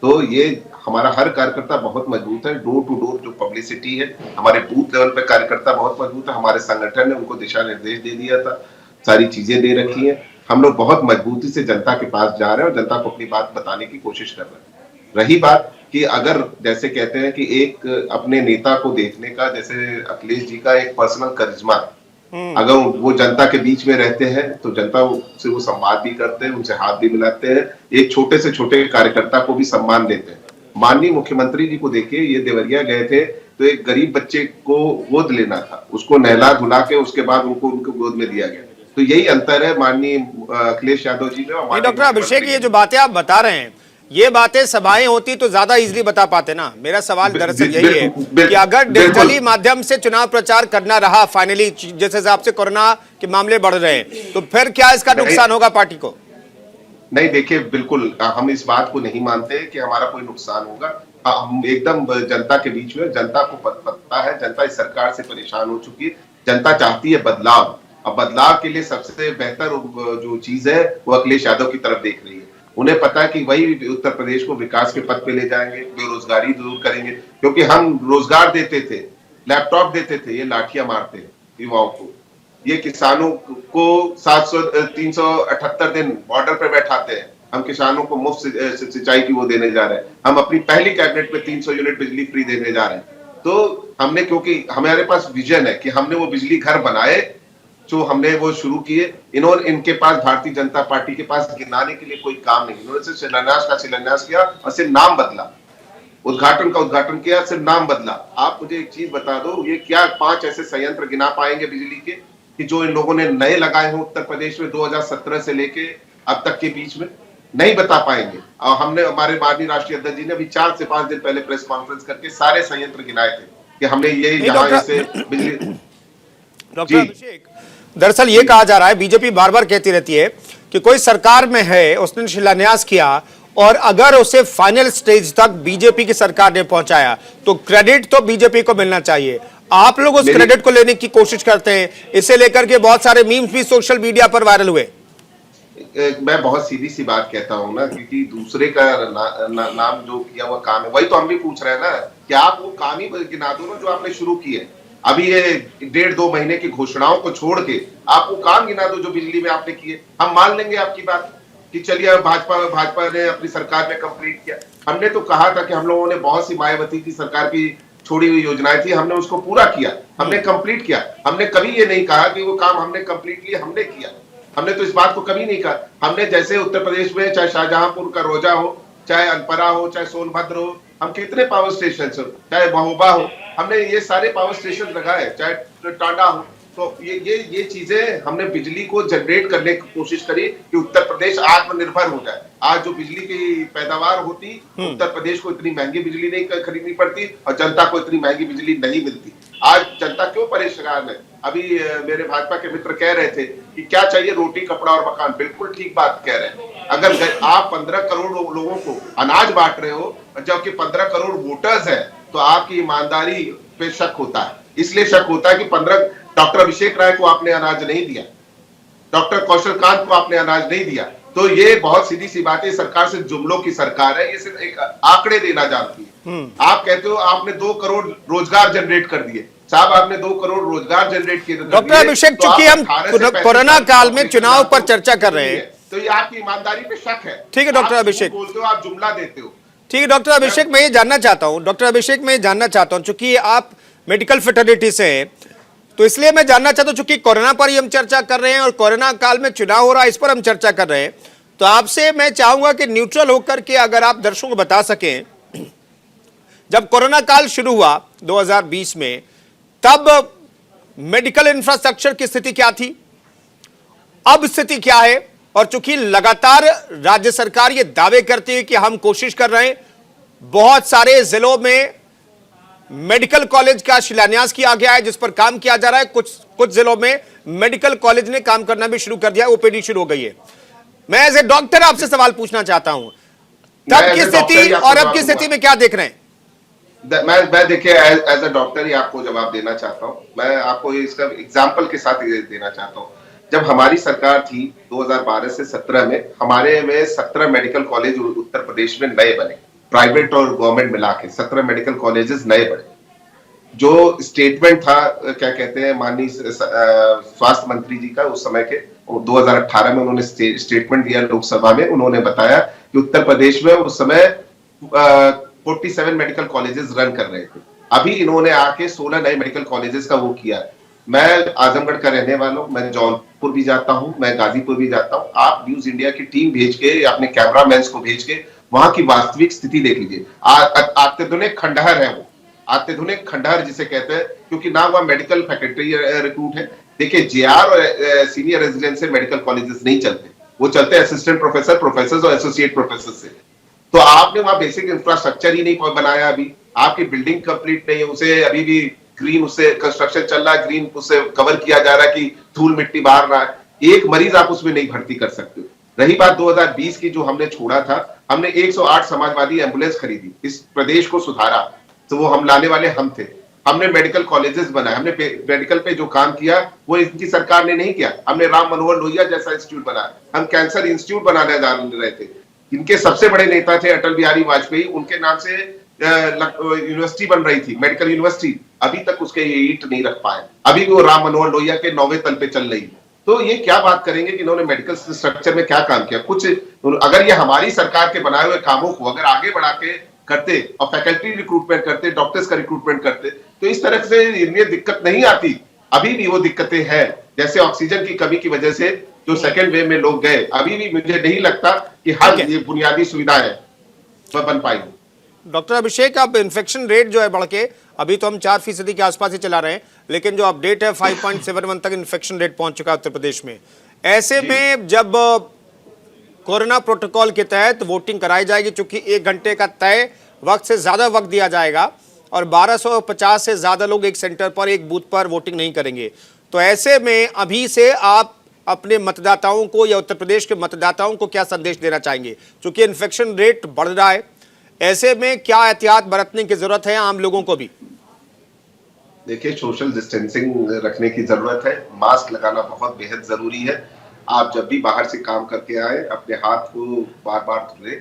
तो ये हमारा हर कार्यकर्ता बहुत मजबूत है। डोर टू डोर जो पब्लिसिटी है, हमारे बूथ लेवल पे कार्यकर्ता बहुत मजबूत है। हमारे संगठन ने उनको दिशा निर्देश दे दिया था, सारी चीजें दे रखी है। हम लोग बहुत मजबूती से जनता के पास जा रहे हैं और जनता को अपनी बात बताने की कोशिश कर रहे हैं। रही बात कि अगर जैसे कहते हैं कि एक अपने नेता को देखने का, जैसे अखिलेश जी का एक पर्सनल करिश्मा, अगर वो जनता के बीच में रहते हैं तो जनता से वो संवाद भी करते हैं, उनसे हाथ भी मिलाते हैं, एक छोटे से छोटे कार्यकर्ता को भी सम्मान देते हैं। माननीय मुख्यमंत्री जी को देखिए, ये देवरिया गए थे तो एक गरीब बच्चे को गोद लेना था, उसको नहला धुला के उसके बाद उनको गोद में दिया गया। तो यही अंतर है माननीय अखिलेश यादव जी में और डॉक्टर अभिषेक, ये जो बातें आप बता रहे हैं, ये बातें सभाएं होती तो ज्यादा इजीली बता पाते ना। मेरा सवाल दरअसल यही है कि अगर डिजिटली माध्यम से चुनाव प्रचार करना रहा फाइनली, जिस हिसाब से कोरोना के मामले बढ़ रहे हैं, तो फिर क्या इसका नुकसान होगा पार्टी को? नहीं, देखिए, बिल्कुल हम इस बात को नहीं मानते कि हमारा कोई नुकसान होगा। हम एकदम जनता के बीच में, जनता को पता है, जनता इस सरकार से परेशान हो चुकी है, जनता चाहती है बदलाव। अब बदलाव के लिए सबसे बेहतर जो चीज है वो अखिलेश यादव की तरफ देख रही है। उन्हें पता है कि वही उत्तर प्रदेश को विकास के पथ पे ले जाएंगे, बेरोजगारी दूर करेंगे, क्योंकि हम रोजगार देते थे, लैपटॉप देते थे, ये लाठियां मारते हैं युवाओं को। ये किसानों को 378 दिन बॉर्डर पे बैठाते हैं। हम किसानों को मुफ्त सिंचाई की वो देने जा रहे हैं। हम अपनी पहली कैबिनेट में 300 यूनिट बिजली फ्री देने जा रहे हैं। तो हमने, क्योंकि हमारे पास विजन है कि हमने वो बिजली घर बनाए जो हमने वो शुरू किए। इनके पास, भारतीय जनता पार्टी के पास गिनाने के लिए कोई काम नहीं। इन्होंने सिर्फ शिलान्यास का शिलान्यास किया और सिर्फ नाम बदला, उद्घाटन का उद्घाटन किया, सिर्फ नाम बदला। आप मुझे एक चीज बता दो, ये क्या 5 ऐसे संयंत्र गिना पाएंगे बिजली के कि जो इन लोगों ने नए लगाए हों उत्तर प्रदेश में 2017 से लेके अब तक के बीच में? नहीं बता पाएंगे। और हमने, हमारे माननीय राष्ट्रीय अध्यक्ष जी ने अभी 4 से 5 दिन पहले प्रेस कॉन्फ्रेंस करके सारे संयंत्र गिनाए थे कि हमने ये यहाँ इससे बिजली। डॉक्टर अभिषेक, दरअसल ये कहा जा रहा है, बीजेपी बार बार कहती रहती है कि कोई सरकार में है, उसने शिलान्यास किया और अगर उसे फाइनल स्टेज तक बीजेपी की सरकार ने पहुंचाया तो क्रेडिट तो बीजेपी को मिलना चाहिए। आप लोग उस क्रेडिट को लेने की कोशिश करते हैं, इसे लेकर के बहुत सारे मीम्स भी सोशल मीडिया पर वायरल हुए। मैं बहुत सीधी सी बात कहता हूं ना, क्योंकि दूसरे का नाम जो किया हुआ काम है वही तो हम भी पूछ रहे हैं ना, कि आप वो काम ही गिना दो ना जो आपने शुरू किए। अभी ये 1.5-2 महीने की घोषणाओं को छोड़ के आप वो काम गिना दो जो बिजली में आपने किए। हम मान लेंगे आपकी बात कि चलिए भाजपा ने अपनी सरकार में कंप्लीट किया। हमने तो कहा था कि हम लोगों ने बहुत सी मायावती की सरकार की छोड़ी हुई योजनाएं थी, हमने उसको पूरा किया, हमने कंप्लीट किया। हमने कभी ये नहीं कहा कि वो काम हमने कंप्लीटली हमने किया, हमने तो इस बात को कभी नहीं कहा। हमने जैसे उत्तर प्रदेश में चाहे शाहजहांपुर का रोजा हो, चाहे अनपरा हो, चाहे सोनभद्र हो, हम कितने पावर स्टेशन हो, चाहे महोबा हो, हमने ये सारे पावर स्टेशन लगाए, चाहे टांडा हो। तो ये चीजें हमने बिजली को जनरेट करने की कोशिश करी कि उत्तर प्रदेश आत्मनिर्भर हो जाए। आज जो बिजली की पैदावार होती, उत्तर प्रदेश को इतनी महंगी बिजली नहीं खरीदनी पड़ती और जनता को इतनी महंगी बिजली नहीं मिलती। आज जनता क्यों परेशान है? अभी मेरे भाजपा के मित्र कह रहे थे कि क्या चाहिए, रोटी कपड़ा और मकान। बिल्कुल ठीक बात कह रहे हैं। अगर आप 15 करोड़ लोगों को अनाज बांट रहे हो, जबकि 15 करोड़ वोटर्स हैं, तो आपकी ईमानदारी पे शक होता है। इसलिए शक होता है कि डॉक्टर अभिषेक राय को आपने अनाज नहीं दिया, डॉक्टर कौशल कांत को आपने अनाज नहीं दिया। तो ये बहुत सीधी सी बात है, सरकार सिर्फ जुमलों की सरकार है, ये सिर्फ एक आंकड़े देना जानती है। आप कहते हो आपने 2 करोड़ रोजगार जनरेट कर दिए। साहब, आपने 2 करोड़ रोजगार जनरेट किए। डॉक्टर अभिषेक, चूंकि हम कोरोना काल में चुनाव पर चर्चा कर रहे हैं, तो ये आपकी ईमानदारी पे शक है। ठीक है डॉक्टर अभिषेक, बोलते हो, आप जुमला देते हो। ठीक है डॉक्टर अभिषेक, मैं ये जानना चाहता हूं, चूंकि आप मेडिकल फ्रेटर्निटी से हैं, तो इसलिए मैं जानना चाहता हूं, चूंकि कोरोना पर ही हम चर्चा कर रहे हैं और कोरोना काल में चुनाव हो रहा है, इस पर हम चर्चा कर रहे हैं, तो आपसे मैं चाहूंगा कि न्यूट्रल होकर के अगर आप दर्शकों को बता सकें, जब कोरोना काल शुरू हुआ 2020 में, तब मेडिकल इंफ्रास्ट्रक्चर की स्थिति क्या थी, अब स्थिति क्या है? और चूंकि लगातार राज्य सरकार ये दावे करती है कि हम कोशिश कर रहे हैं, बहुत सारे जिलों में मेडिकल कॉलेज का शिलान्यास किया गया है जिस पर काम किया जा रहा है, कुछ जिलों में मेडिकल कॉलेज ने काम करना भी शुरू कर दिया है, ओपीडी शुरू हो गई है। मैं एज ए डॉक्टर आपसे सवाल पूछना चाहता हूं, तब की स्थिति और अब की स्थिति में क्या देख रहे हैं? मैं देखिए एज ए डॉक्टर ही आपको जवाब देना चाहता हूं। मैं आपको इसका एग्जांपल के साथ देना चाहता हूं। जब हमारी सरकार थी 2012 से 17 में, हमारे में 17 मेडिकल कॉलेज उत्तर प्रदेश में नए बने, प्राइवेट और गवर्नमेंट मिला के 17 मेडिकल कॉलेजेस नए बने। जो स्टेटमेंट था, क्या कहते हैं, माननीय स्वास्थ्य मंत्री जी का उस समय के 2018 में उन्होंने स्टेटमेंट दिया लोकसभा में। उन्होंने बताया कि उत्तर प्रदेश में उस समय 47 मेडिकल कॉलेजेस रन कर रहे थे। अभी इन्होंने आके 16 नए मेडिकल कॉलेजेस का वो किया। मैं आजमगढ़ का रहने वाला हूं, मैं जौनपुर भी जाता हूं, मैं गाजीपुर भी जाता हूं। आप न्यूज इंडिया की टीम भेज के, अपने कैमरामैन को भेज के वहां की वास्तविक स्थिति देख लीजिए। अत्याधुनिक खंडहर है वो, अत्याधुनिक खंडहर जिसे कहते हैं, क्योंकि ना वह मेडिकल फैकल्टी रिक्रूट है। देखिए, जेआर और सीनियर रेजिडेंशियल मेडिकल कॉलेजेस नहीं चलते, वो चलते असिस्टेंट प्रोफेसर, प्रोफेसर और एसोसिएट प्रोफेसर से। तो आपने वहां बेसिक इंफ्रास्ट्रक्चर ही नहीं बनाया, अभी आपकी बिल्डिंग कंप्लीट नहीं है, उसे अभी भी ग्रीन, उससे कंस्ट्रक्शन चल रहा है, ग्रीन उससे कवर किया जा रहा है कि धूल मिट्टी बाहर रहा है। एक मरीज आप उसमें नहीं भर्ती कर सकते। रही बात 2020 की, जो हमने छोड़ा था, हमने 108 समाजवादी एम्बुलेंस खरीदी, इस प्रदेश को सुधारा, तो वो हम लाने वाले हम थे। हमने मेडिकल कॉलेजेस बनाए, हमने मेडिकल पे जो काम किया वो इनकी सरकार ने नहीं किया। हमने राम मनोहर लोहिया जैसा इंस्टीट्यूट बनाया, हम कैंसर इंस्टीट्यूट बनाने जा रहे थे। इनके सबसे बड़े नेता थे अटल बिहारी वाजपेयी, उनके नाम से यूनिवर्सिटी बन रही थी, मेडिकल यूनिवर्सिटी। अभी तक उसके ये ईंट नहीं रख पाए, अभी भी वो राम मनोहर लोहिया के 9वें तल पे चल रही है। तो ये क्या बात करेंगे कि इन्होंने मेडिकल स्ट्रक्चर में क्या काम किया? कुछ अगर ये हमारी सरकार के बनाए हुए कामों को अगर आगे बढ़ा के करते और फैकल्टी रिक्रूटमेंट करते, डॉक्टर्स का रिक्रूटमेंट करते, तो इस तरह से इनमें दिक्कत नहीं आती। अभी भी वो दिक्कतें हैं, जैसे ऑक्सीजन की कमी की वजह से जो सेकेंड वेव में लोग गए, अभी भी मुझे नहीं लगता कि हर ये बुनियादी सुविधाएं बन पाई। डॉक्टर अभिषेक, अब इन्फेक्शन रेट जो है बढ़ के अभी तो हम 4% के आसपास ही चला रहे हैं, लेकिन जो अपडेट है 5.71 तक इन्फेक्शन रेट पहुंच चुका है उत्तर प्रदेश में। ऐसे में जब कोरोना प्रोटोकॉल के तहत वोटिंग कराई जाएगी, चूंकि 1 घंटे का तय वक्त से ज्यादा वक्त दिया जाएगा और 1250 से ज्यादा लोग एक सेंटर पर, एक बूथ पर वोटिंग नहीं करेंगे, तो ऐसे में अभी से आप अपने मतदाताओं को या उत्तर प्रदेश के मतदाताओं को क्या संदेश देना चाहेंगे? क्योंकि इन्फेक्शन रेट बढ़ रहा है, ऐसे में क्या एहतियात बरतने की जरूरत है आम लोगों को भी? देखिए, सोशल डिस्टेंसिंग रखने की जरूरत है, मास्क लगाना बहुत बेहद जरूरी है। आप जब भी बाहर से काम करके आए, अपने हाथ को बार बार धुले,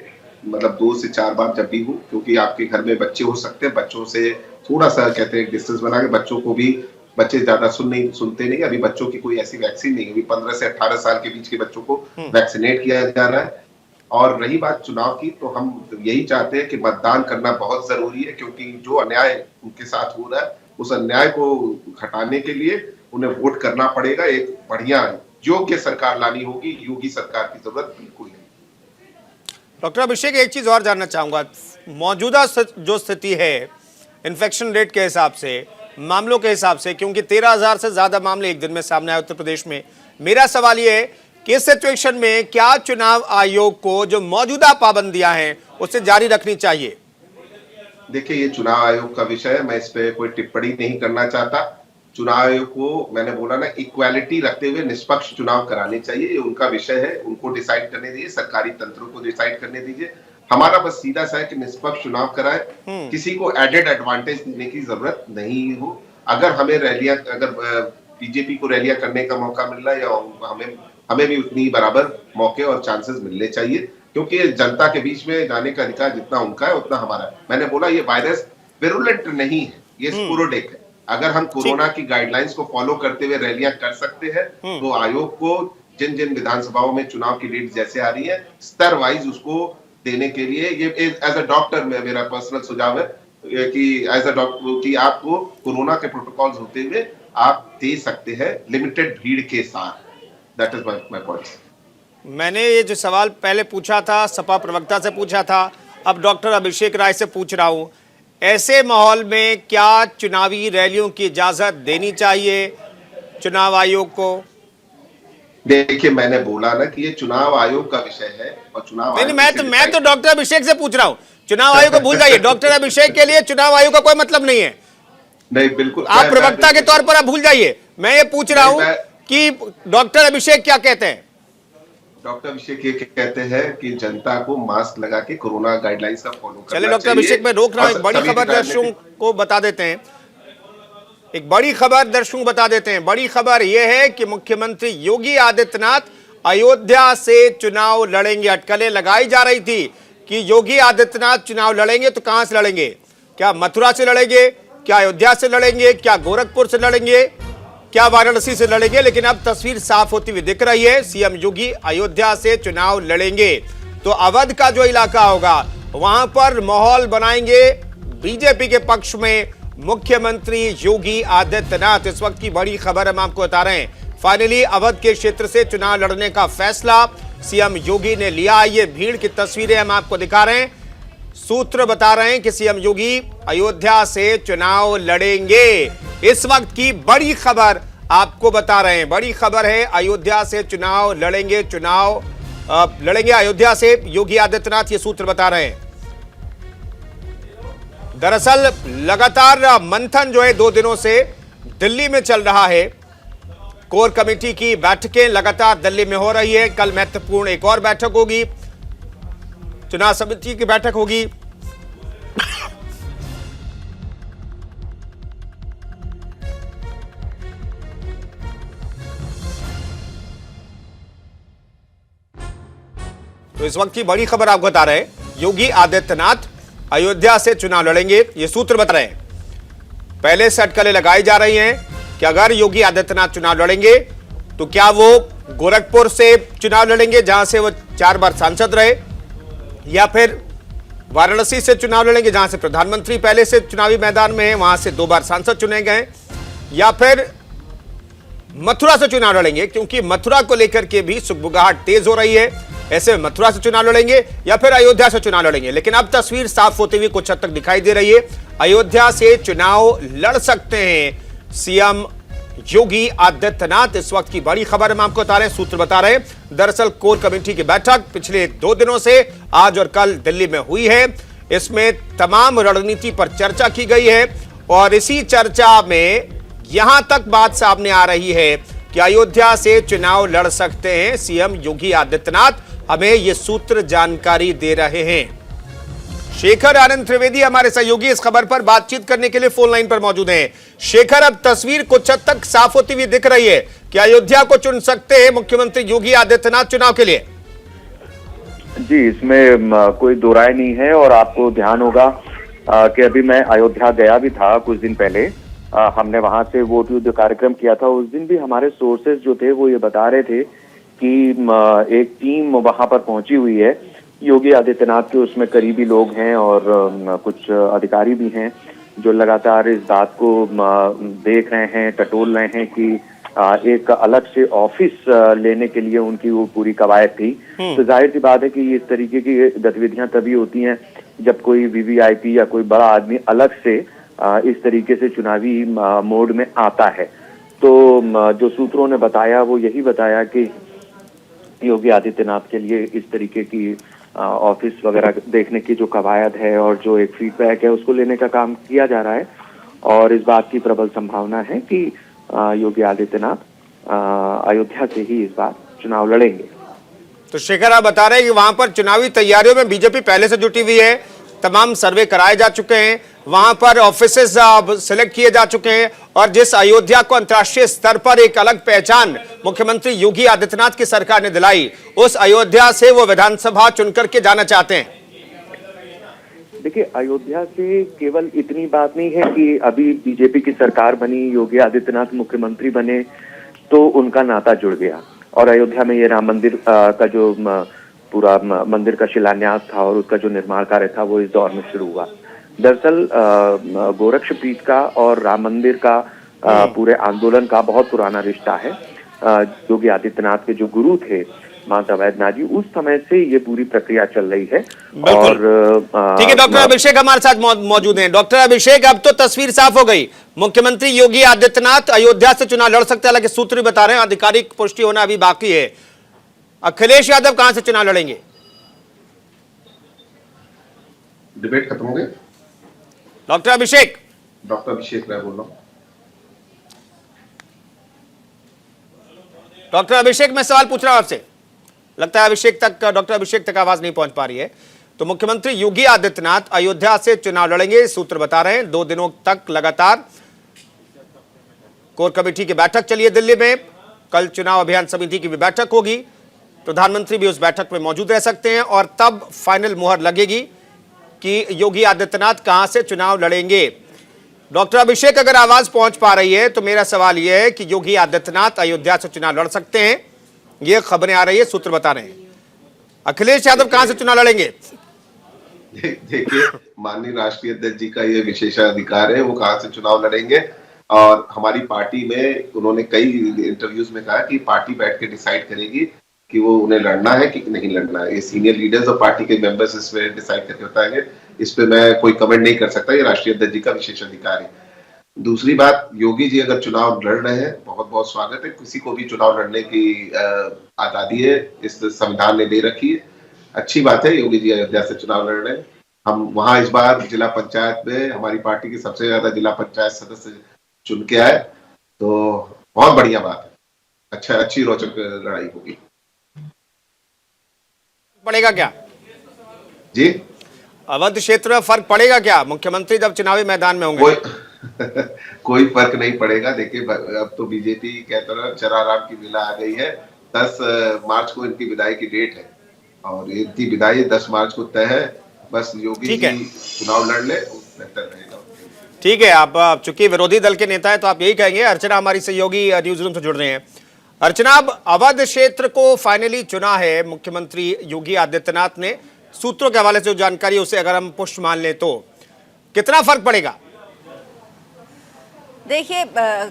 मतलब 2 से 4 बार जब भी हो, क्योंकि आपके घर में बच्चे हो सकते हैं, बच्चों से थोड़ा सा कहते हैं डिस्टेंस बना के, बच्चों को भी, बच्चे ज्यादा सुनते नहीं, अभी बच्चों की कोई ऐसी वैक्सीन नहीं, अभी 15 से 18 साल के बीच के बच्चों को वैक्सीनेट किया जा रहा है। और रही बात चुनाव की, तो हम यही चाहते हैं कि मतदान करना बहुत जरूरी है, क्योंकि जो अन्याय उनके साथ हो रहा है, उस अन्याय को हटाने के लिए उन्हें वोट करना पड़ेगा। एक बढ़िया योग्य सरकार लानी होगी, योगी सरकार की जरूरत बिल्कुल नहीं। डॉक्टर अभिषेक, एक चीज और जानना चाहूंगा, मौजूदा जो स्थिति है इन्फेक्शन रेट के हिसाब से, मामलों के हिसाब से, क्योंकि 13,000 से ज्यादा मामले एक दिन में सामने आए उत्तर प्रदेश में, मेरा सवाल यह है कि इस सिचुएशन में क्या चुनाव आयोग को जो मौजूदा पाबंदियां हैं उसे जारी रखनी चाहिए? देखिए, ये चुनाव आयोग का विषय है, मैं इस पे कोई टिप्पणी नहीं करना चाहता। चुनाव आयोग को मैंने बोला ना, इक्वालिटी रखते हुए निष्पक्ष चुनाव कराने चाहिए, ये उनका विषय है, उनको डिसाइड करने दीजिए, सरकारी तंत्रों को डिसाइड करने दीजिए। हमारा बस सीधा सा है कि निष्पक्ष चुनाव कराए, किसी को एडेड एडवांटेज देने की जरूरत नहीं हो। अगर हमें रैलियां, अगर बीजेपी को रैलियां करने का मौका मिल रहा है, या हमें भी उतनी बराबर मौके और चांसेस मिलने चाहिए, क्योंकि जनता के बीच में जाने का अधिकार जितना उनका है उतना हमारा है। मैंने बोला, ये वायरस विरुलेंट नहीं है, ये स्पोरोडिक है। अगर हम कोरोना की गाइडलाइंस को फॉलो करते हुए रैलियां कर सकते हैं, तो आयोग को जिन जिन विधानसभाओं में चुनाव की डेट जैसे आ रही है, स्तर वाइज उसको देने के लिए, ये एज अ डॉक्टर में मेरा पर्सनल सुझाव है कि एज अ डॉक्टर कि आपको कोरोना के प्रोटोकॉल्स होते हुए आप दे सकते हैं लिमिटेड भीड़ के साथ। That is my point. मैंने ये जो सवाल पहले पूछा था, सपा प्रवक्ता से पूछा था, अब डॉक्टर अभिषेक राय से पूछ रहा हूं, ऐसे माहौल में क्या चुनावी रैलियों की इजाजत देनी चाहिए चुनाव आयोग को? देखिए, मैंने बोला ना कि ये चुनाव आयोग का विषय है, और चुनाव नहीं, मैं तो डॉक्टर अभिषेक से पूछ रहा हूं, चुनाव आयोग को भूल जाइए। डॉक्टर अभिषेक के लिए चुनाव आयोग का कोई मतलब नहीं है। नहीं, बिल्कुल, आप प्रवक्ता के तौर पर आप भूल जाइए। मैं ये पूछ रहा हूं कि डॉक्टर अभिषेक क्या कहते हैं? डॉक्टर अभिषेक ये कहते हैं कि जनता को मास्क लगा के कोरोना गाइडलाइंस का फॉलो करना चाहिए। चलिए डॉक्टर अभिषेक, मैं रोक रहा हूं, एक बड़ी खबर दर्शकों को बता देते हैं, एक बड़ी खबर दर्शकों को बता देते हैं। बड़ी खबर यह है कि मुख्यमंत्री योगी आदित्यनाथ अयोध्या से चुनाव लड़ेंगे। अटकलें लगाई जा रही थी कि योगी आदित्यनाथ चुनाव लड़ेंगे, तो कहां से लड़ेंगे? क्या मथुरा से लड़ेंगे, क्या अयोध्या से लड़ेंगे, क्या गोरखपुर से लड़ेंगे, क्या वाराणसी से लड़ेंगे? लेकिन अब तस्वीर साफ होती हुई दिख रही है, सीएम योगी अयोध्या से चुनाव लड़ेंगे। तो अवध का जो इलाका होगा वहां पर माहौल बनाएंगे बीजेपी के पक्ष में मुख्यमंत्री योगी आदित्यनाथ। इस वक्त की बड़ी खबर हम आपको बता रहे हैं, फाइनली अवध के क्षेत्र से चुनाव लड़ने का फैसला सीएम योगी ने लिया। ये भीड़ की तस्वीरें हम आपको दिखा रहे हैं, सूत्र बता रहे हैं कि सीएम योगी अयोध्या से चुनाव लड़ेंगे। इस वक्त की बड़ी खबर आपको बता रहे हैं, बड़ी खबर है, अयोध्या से चुनाव लड़ेंगे, चुनाव लड़ेंगे अयोध्या से योगी आदित्यनाथ, ये सूत्र बता रहे हैं। दरअसल लगातार मंथन जो है 2 दिनों से दिल्ली में चल रहा है। कोर कमेटी की बैठकें लगातार दिल्ली में हो रही है। कल महत्वपूर्ण एक और बैठक होगी, चुनाव समिति की बैठक होगी। तो इस वक्त की बड़ी खबर आपको बता रहे हैं, योगी आदित्यनाथ अयोध्या से चुनाव लड़ेंगे, ये सूत्र बता रहे हैं। पहले से अटकलें लगाई जा रही हैं कि अगर योगी आदित्यनाथ चुनाव लड़ेंगे तो क्या वो गोरखपुर से चुनाव लड़ेंगे जहां से वो 4 बार सांसद रहे, या फिर वाराणसी से चुनाव लड़ेंगे जहां से प्रधानमंत्री पहले से चुनावी मैदान में है, वहां से 2 बार सांसद चुने गए, या फिर मथुरा से चुनाव लड़ेंगे, क्योंकि मथुरा को लेकर के भी सुगबुगाहट तेज हो रही है। ऐसे में मथुरा से चुनाव लड़ेंगे या फिर अयोध्या से चुनाव लड़ेंगे। लेकिन अब तस्वीर साफ होती हुई कुछ हद तक दिखाई दे रही है। अयोध्या से चुनाव लड़ सकते हैं सीएम योगी आदित्यनाथ। इस वक्त की बड़ी खबर हम आपको बता रहे हैं, सूत्र बता रहे हैं। दरअसल कोर कमेटी की बैठक पिछले 2 दिनों से आज और कल दिल्ली में हुई है। इसमें तमाम रणनीति पर चर्चा की गई है और इसी चर्चा में यहां तक बात सामने आ रही है कि अयोध्या से चुनाव लड़ सकते हैं सीएम योगी आदित्यनाथ। हमें ये सूत्र जानकारी दे रहे हैं। शेखर आनंद त्रिवेदी हमारे सहयोगी इस खबर पर बातचीत करने के लिए फोन लाइन पर मौजूद हैं। शेखर, अब तस्वीर कुछ हद तक साफ होती हुई दिख रही है कि अयोध्या को चुन सकते हैं मुख्यमंत्री योगी आदित्यनाथ चुनाव के लिए। जी, इसमें कोई दो राय नहीं है। और आपको ध्यान होगा कि अभी मैं अयोध्या गया भी था कुछ दिन पहले। हमने वहां से वोट युद्ध कार्यक्रम किया था। उस दिन भी हमारे सोर्सेज जो थे वो ये बता रहे थे कि एक टीम वहां पर पहुंची हुई है। योगी आदित्यनाथ के उसमें करीबी लोग हैं और कुछ अधिकारी भी हैं जो लगातार इस बात को देख रहे हैं, टटोल रहे हैं कि एक अलग से ऑफिस लेने के लिए उनकी वो पूरी कवायद थी। तो जाहिर सी बात है कि इस तरीके की गतिविधियां तभी होती हैं जब कोई वीवीआईपी या कोई बड़ा आदमी अलग से इस तरीके से चुनावी मोड में आता है। तो जो सूत्रों ने बताया वो यही बताया कि योगी आदित्यनाथ के लिए इस तरीके की ऑफिस वगैरह देखने की जो कवायद है और जो एक फीडबैक है उसको लेने का काम किया जा रहा है। और इस बात की प्रबल संभावना है कि योगी आदित्यनाथ अयोध्या से ही इस बार चुनाव लड़ेंगे। तो शेखर, आप बता रहे हैं कि वहां पर चुनावी तैयारियों में बीजेपी पहले से जुटी हुई है। तमाम सर्वे कराए जा चुके हैं, वहां पर ऑफिसेस सिलेक्ट किए जा चुके हैं और जिस अयोध्या को अंतर्राष्ट्रीय स्तर पर एक अलग पहचान मुख्यमंत्री योगी आदित्यनाथ की सरकार ने दिलाई, उस अयोध्या से वो विधानसभा चुनकर के जाना चाहते हैं। देखिए, अयोध्या से केवल इतनी बात नहीं है कि अभी बीजेपी की सरकार बनी, योगी आदित्यनाथ मुख्यमंत्री बने तो उनका नाता जुड़ गया और अयोध्या में ये राम मंदिर का जो पूरा मंदिर का शिलान्यास था और उसका जो निर्माण कार्य था वो इस दौर में शुरू हुआ। दरअसल गोरक्षपीठ का और राम मंदिर का पूरे आंदोलन का बहुत पुराना रिश्ता है। योगी आदित्यनाथ के जो गुरु थे माता वैद्यनाथ जी, उस समय से ये पूरी प्रक्रिया चल रही है। और ठीक है, डॉक्टर अभिषेक हमारे साथ मौजूद हैं। डॉक्टर अभिषेक, अब तो तस्वीर साफ हो गई, मुख्यमंत्री योगी आदित्यनाथ अयोध्या से चुनाव लड़ सकते हैं। हालांकि सूत्र भी बता रहे हैं आधिकारिक पुष्टि होना अभी बाकी है। अखिलेश यादव कहां से चुनाव लड़ेंगे? डिबेट खत्म हो गई। डॉक्टर अभिषेक मैं बोल रहा हूँ। डॉक्टर अभिषेक, मैं सवाल पूछ रहा हूं आपसे। लगता है डॉक्टर अभिषेक तक आवाज नहीं पहुंच पा रही है। तो मुख्यमंत्री योगी आदित्यनाथ अयोध्या से चुनाव लड़ेंगे, सूत्र बता रहे हैं। 2 दिनों तक लगातार कोर कमेटी की बैठक चली है दिल्ली में। कल चुनाव अभियान समिति की भी बैठक होगी, प्रधानमंत्री भी उस बैठक में मौजूद रह सकते हैं और तब फाइनल मुहर लगेगी कि योगी आदित्यनाथ कहां से चुनाव लड़ेंगे। डॉक्टर अभिषेक, अगर आवाज पहुंच पा रही है तो मेरा सवाल यह है कि योगी आदित्यनाथ अयोध्या से चुनाव लड़ सकते हैं, ये खबरें आ रही है, सूत्र बता रहे हैं। अखिलेश यादव कहां से चुनाव लड़ेंगे? देखिए, माननीय राष्ट्रीय अध्यक्ष जी का ये विशेषाधिकार है, वो कहां से चुनाव लड़ेंगे। और हमारी पार्टी में उन्होंने कई इंटरव्यूज में कहा कि पार्टी बैठ के डिसाइड करेगी कि वो उन्हें लड़ना है कि नहीं लड़ना है। ये सीनियर लीडर्स और पार्टी के मेंबर्स इसमें डिसाइड करके बताएंगे। इस पे मैं कोई कमेंट नहीं कर सकता, ये राष्ट्रीय अध्यक्ष जी का विशेषाधिकार है। दूसरी बात, योगी जी अगर चुनाव लड़ रहे हैं, बहुत बहुत स्वागत है। किसी को भी चुनाव लड़ने की आजादी है, इस संविधान ने दे रखी है। अच्छी बात है, योगी जी अयोध्या से चुनाव लड़ रहे हैं। हम वहां इस बार जिला पंचायत में हमारी पार्टी के सबसे ज्यादा जिला पंचायत सदस्य चुन के आए, तो बहुत बढ़िया बात है। अच्छी रोचक लड़ाई होगी। पड़ेगा क्या जी? अवध क्षेत्र में फर्क पड़ेगा क्या मुख्यमंत्री जब चुनावी मैदान में होंगे? कोई फर्क नहीं पड़ेगा। देखिए, अब तो बीजेपी के तरफ चराराम की विला आ गई है। 10 मार्च को इनकी विदाई की डेट है और इनकी विदाई 10 मार्च को तय है। बस योगी जी चुनाव लड़ ले, बेहतर रहेगा। ठीक है, आप चूंकि विरोधी दल के नेता है तो आप यही कहेंगे। अर्चना हमारी सहयोगी न्यूज रूम से जुड़ रहे हैं। अर्चना, अब अवध क्षेत्र को फाइनली चुना है मुख्यमंत्री योगी आदित्यनाथ ने। सूत्रों के हवाले से जो जानकारी उसे अगर हम पुष्ट मान लें तो कितना फर्क पड़ेगा? देखिए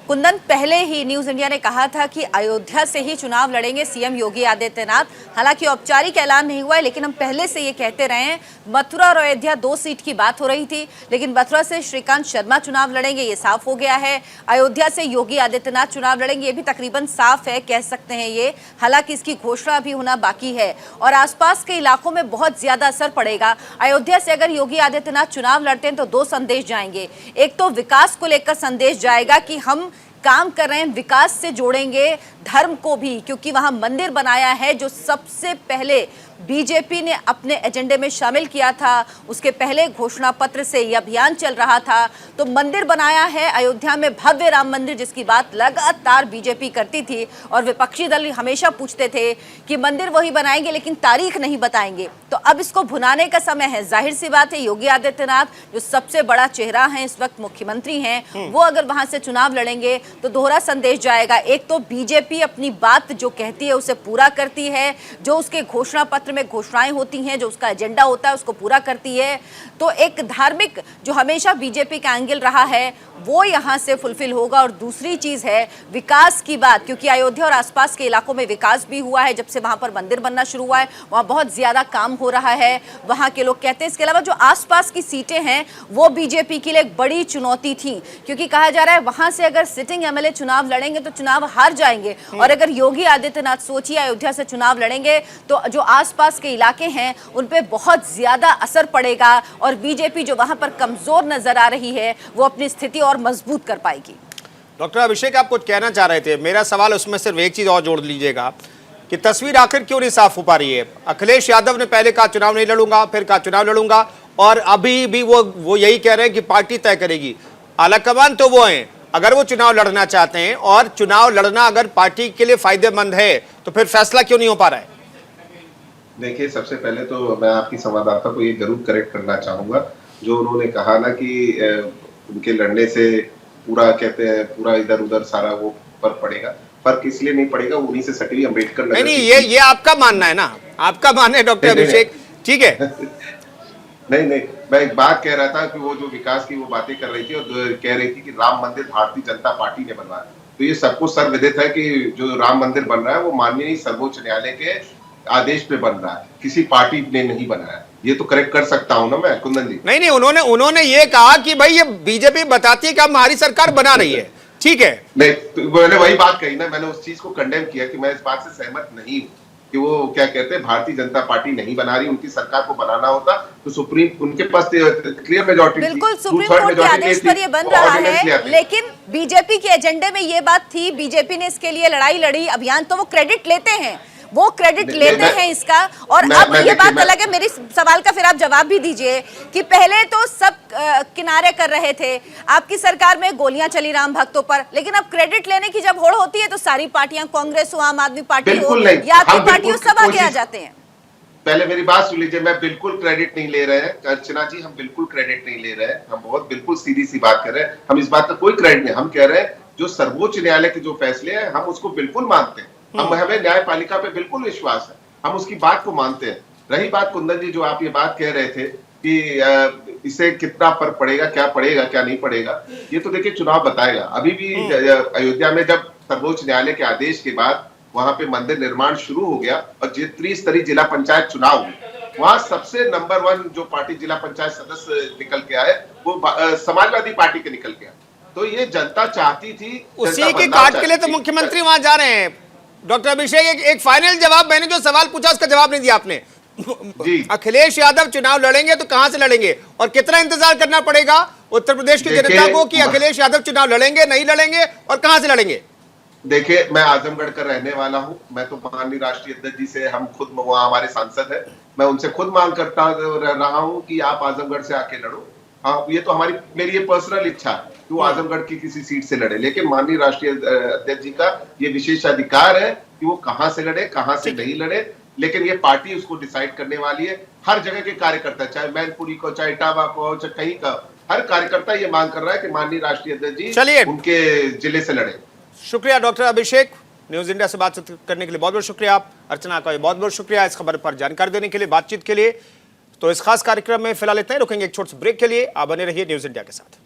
कुंदन, पहले ही न्यूज इंडिया ने कहा था कि अयोध्या से ही चुनाव लड़ेंगे सीएम योगी आदित्यनाथ। हालांकि औपचारिक ऐलान नहीं हुआ है, लेकिन हम पहले से ये कहते रहे हैं। मथुरा और अयोध्या 2 सीट की बात हो रही थी, लेकिन मथुरा से श्रीकांत शर्मा चुनाव लड़ेंगे, ये साफ हो गया है। अयोध्या से योगी आदित्यनाथ चुनाव लड़ेंगे, ये भी तकरीबन साफ है, कह सकते हैं ये। हालांकि इसकी घोषणा भी होना बाकी है और आसपास के इलाकों में बहुत ज्यादा असर पड़ेगा। अयोध्या से अगर योगी आदित्यनाथ चुनाव लड़ते हैं तो 2 संदेश जाएंगे। एक तो विकास को लेकर संदेश जाएगा कि हम काम कर रहे हैं, विकास से जोड़ेंगे धर्म को भी, क्योंकि वहां मंदिर बनाया है जो सबसे पहले बीजेपी ने अपने एजेंडे में शामिल किया था। उसके पहले घोषणा पत्र से यह अभियान चल रहा था। तो मंदिर बनाया है अयोध्या में, भव्य राम मंदिर, जिसकी बात लगातार बीजेपी करती थी और विपक्षी दल हमेशा पूछते थे कि मंदिर वही बनाएंगे लेकिन तारीख नहीं बताएंगे। तो अब इसको भुनाने का समय है। जाहिर सी बात है, योगी आदित्यनाथ जो सबसे बड़ा चेहरा है इस वक्त, मुख्यमंत्री हैं, वो अगर वहां से चुनाव लड़ेंगे तो दोहरा संदेश जाएगा। एक तो बीजेपी अपनी बात जो कहती है उसे पूरा करती है, जो उसके घोषणा पत्र में घोषणाएं होती हैं, जो उसका एजेंडा होता है उसको पूरा करती है। तो एक धार्मिक जो हमेशा बीजेपी का एंगल रहा है वो यहां से फुलफिल होगा। और दूसरी चीज है विकास की बात, क्योंकि अयोध्या और आसपास के इलाकों में विकास भी हुआ है। जब से वहां पर मंदिर बनना शुरू हुआ है वहां बहुत ज्यादा काम हो रहा है, वहां के लोग कहते हैं। इसके अलावा जो आसपास की सीटें हैं वो बीजेपी के लिए एक बड़ी चुनौती थी, क्योंकि कहा जा रहा है वहां से अगर सिटिंग एमएलए चुनाव लड़ेंगे तो चुनाव हार जाएंगे। और अगर योगी आदित्यनाथ सोचिए अयोध्या से चुनाव लड़ेंगे तो जो आसपास के इलाके हैं उन पे बहुत ज्यादा असर पड़ेगा और बीजेपी जो वहां पर कमजोर नजर आ रही है वो अपनी स्थिति और मजबूत कर पाएगी। डॉक्टर अभिषेक, आप कुछ कहना चाह रहे थे, मेरा सवाल उसमें सिर्फ एक चीज और जोड़ लीजिएगा कि तस्वीर आखिर क्यों नहीं साफ हो पा रही है। अखिलेश यादव ने पहले कहा चुनाव नहीं लड़ूंगा, फिर कहा चुनाव लड़ूंगा, और अभी भी वो यही कह रहे हैं कि पार्टी तय करेगी। आलाकमान तो वो हैं, अगर वो चुनाव लड़ना चाहते हैं और चुनाव लड़ना अगर पार्टी के लिए फायदेमंद है तो फिर फैसला क्यों नहीं हो पा रहा है? देखिए, सबसे पहले तो मैं आपकी संवाददाता को ये जरूर करेक्ट करना चाहूंगा, जो उन्होंने कहा ना कि उनके लड़ने से पूरा, कहते हैं पूरा इधर उधर सारा वो फर्क पड़ेगा। फर्क इसलिए नहीं पड़ेगा, उन्हीं से सटी अम्बेडकर नगर। नहीं, ये आपका मानना है ना, आपका मानना है डॉक्टर अभिषेक, ठीक है। नहीं, मैं एक बात कह रहा था कि वो जो विकास की वो बातें कर रही थी और कह रही थी कि राम मंदिर भारतीय जनता पार्टी ने बनवाया। तो ये सबको सर्वविदित है कि जो राम मंदिर बन रहा है वो माननीय सर्वोच्च न्यायालय के आदेश पे बन रहा है, किसी पार्टी ने नहीं बनाया। ये तो करेक्ट कर सकता हूं ना मैं, कुंदन जी। नहीं, उन्होंने ये कहा कि भाई ये बीजेपी बताती है कि हमारी सरकार बना रही है, ठीक है। नहीं, तो मैंने वही बात कही ना, मैंने उस चीज को कंडेम किया कि मैं इस बात से सहमत नहीं हूं कि वो क्या कहते हैं भारतीय जनता पार्टी नहीं बना रही। उनकी सरकार को बनाना होता तो सुप्रीम, उनके पास क्लियर मेजोरिटी, बिल्कुल सुप्रीम कोर्ट के आदेश पर ये बन रहा है। लेकिन बीजेपी के एजेंडे में ये बात थी, बीजेपी ने इसके लिए लड़ाई लड़ी, अभियान, तो वो क्रेडिट लेते हैं, वो क्रेडिट लेते हैं इसका। और अब ये बात अलग है, मेरी सवाल का फिर आप जवाब भी दीजिए कि पहले तो सब किनारे कर रहे थे, आपकी सरकार में गोलियां चली राम भक्तों पर, लेकिन अब क्रेडिट लेने की जब होड़ होती है तो सारी पार्टियां, कांग्रेस हो, आम आदमी पार्टी हो या आपकी पार्टी हो, सब आगे आ जाते हैं। पहले मेरी बात सुन लीजिए, मैं बिल्कुल क्रेडिट नहीं ले रहे हैं अर्चना जी, हम बिल्कुल क्रेडिट नहीं ले रहे हैं। हम बहुत बिल्कुल सीधी सी बात कर रहे हैं, हम इस बात का कोई क्रेडिट नहीं। हम कह रहे हैं जो सर्वोच्च न्यायालय के जो फैसले हैं हम उसको बिल्कुल मानते हैं, हमें न्यायपालिका पे बिल्कुल विश्वास है, हम उसकी बात को मानते हैं। रही बात कुंदन जी, जो आप ये बात कह रहे थे कि इससे कितना फर्क पड़ेगा, क्या नहीं पड़ेगा, ये तो देखिए चुनाव बताएगा। अभी भी अयोध्या में जब सर्वोच्च न्यायालय के आदेश के बाद वहां पे मंदिर निर्माण शुरू हो गया और त्रिस्तरीय जिला पंचायत चुनाव हुए, वहां सबसे नंबर 1 जो पार्टी जिला पंचायत सदस्य निकल के आए वो समाजवादी पार्टी के निकल के आए। तो ये जनता चाहती थी, उसी के काट के लिए तो मुख्यमंत्री वहां जा रहे हैं। डॉक्टर अभिषेक, एक फाइनल जवाब, मैंने जो सवाल पूछा उसका जवाब नहीं दिया आपने। अखिलेश यादव चुनाव लड़ेंगे तो कहां से लड़ेंगे और कितना इंतजार करना पड़ेगा उत्तर प्रदेश की जनता को कि अखिलेश यादव चुनाव लड़ेंगे, नहीं लड़ेंगे और कहां से लड़ेंगे? देखिए, मैं आजमगढ़ का रहने वाला हूं, मैं तो माननीय राष्ट्रीय अध्यक्ष जी से, हम खुद वहां हमारे सांसद है, मैं उनसे खुद मांग करता रहा हूं कि आप आजमगढ़ से आके लड़ो। हाँ, ये तो मेरी ये पर्सनल इच्छा है कि वो आजमगढ़ की किसी सीट से लड़े, लेकिन माननीय राष्ट्रीय अध्यक्ष जी का ये विशेष अधिकार है कि वो कहां से लड़े, कहां से नहीं लड़े, लेकिन ये पार्टी उसको डिसाइड करने वाली है। हर जगह के कार्यकर्ता, चाहे मैनपुरी को, चाहे इटावा को, चाहे कहीं का, हर कार्यकर्ता ये मांग कर रहा है कि माननीय राष्ट्रीय अध्यक्ष जी उनके जिले से लड़े। शुक्रिया डॉक्टर अभिषेक, न्यूज इंडिया से बातचीत करने के लिए बहुत बहुत शुक्रिया। आप अर्चना का बहुत बहुत शुक्रिया इस खबर पर जानकारी देने के लिए, बातचीत के लिए। तो इस खास कार्यक्रम में फिलहाल इतना ही, रुकेंगे एक छोटे से ब्रेक के लिए। आप बने रहिए न्यूज इंडिया के साथ।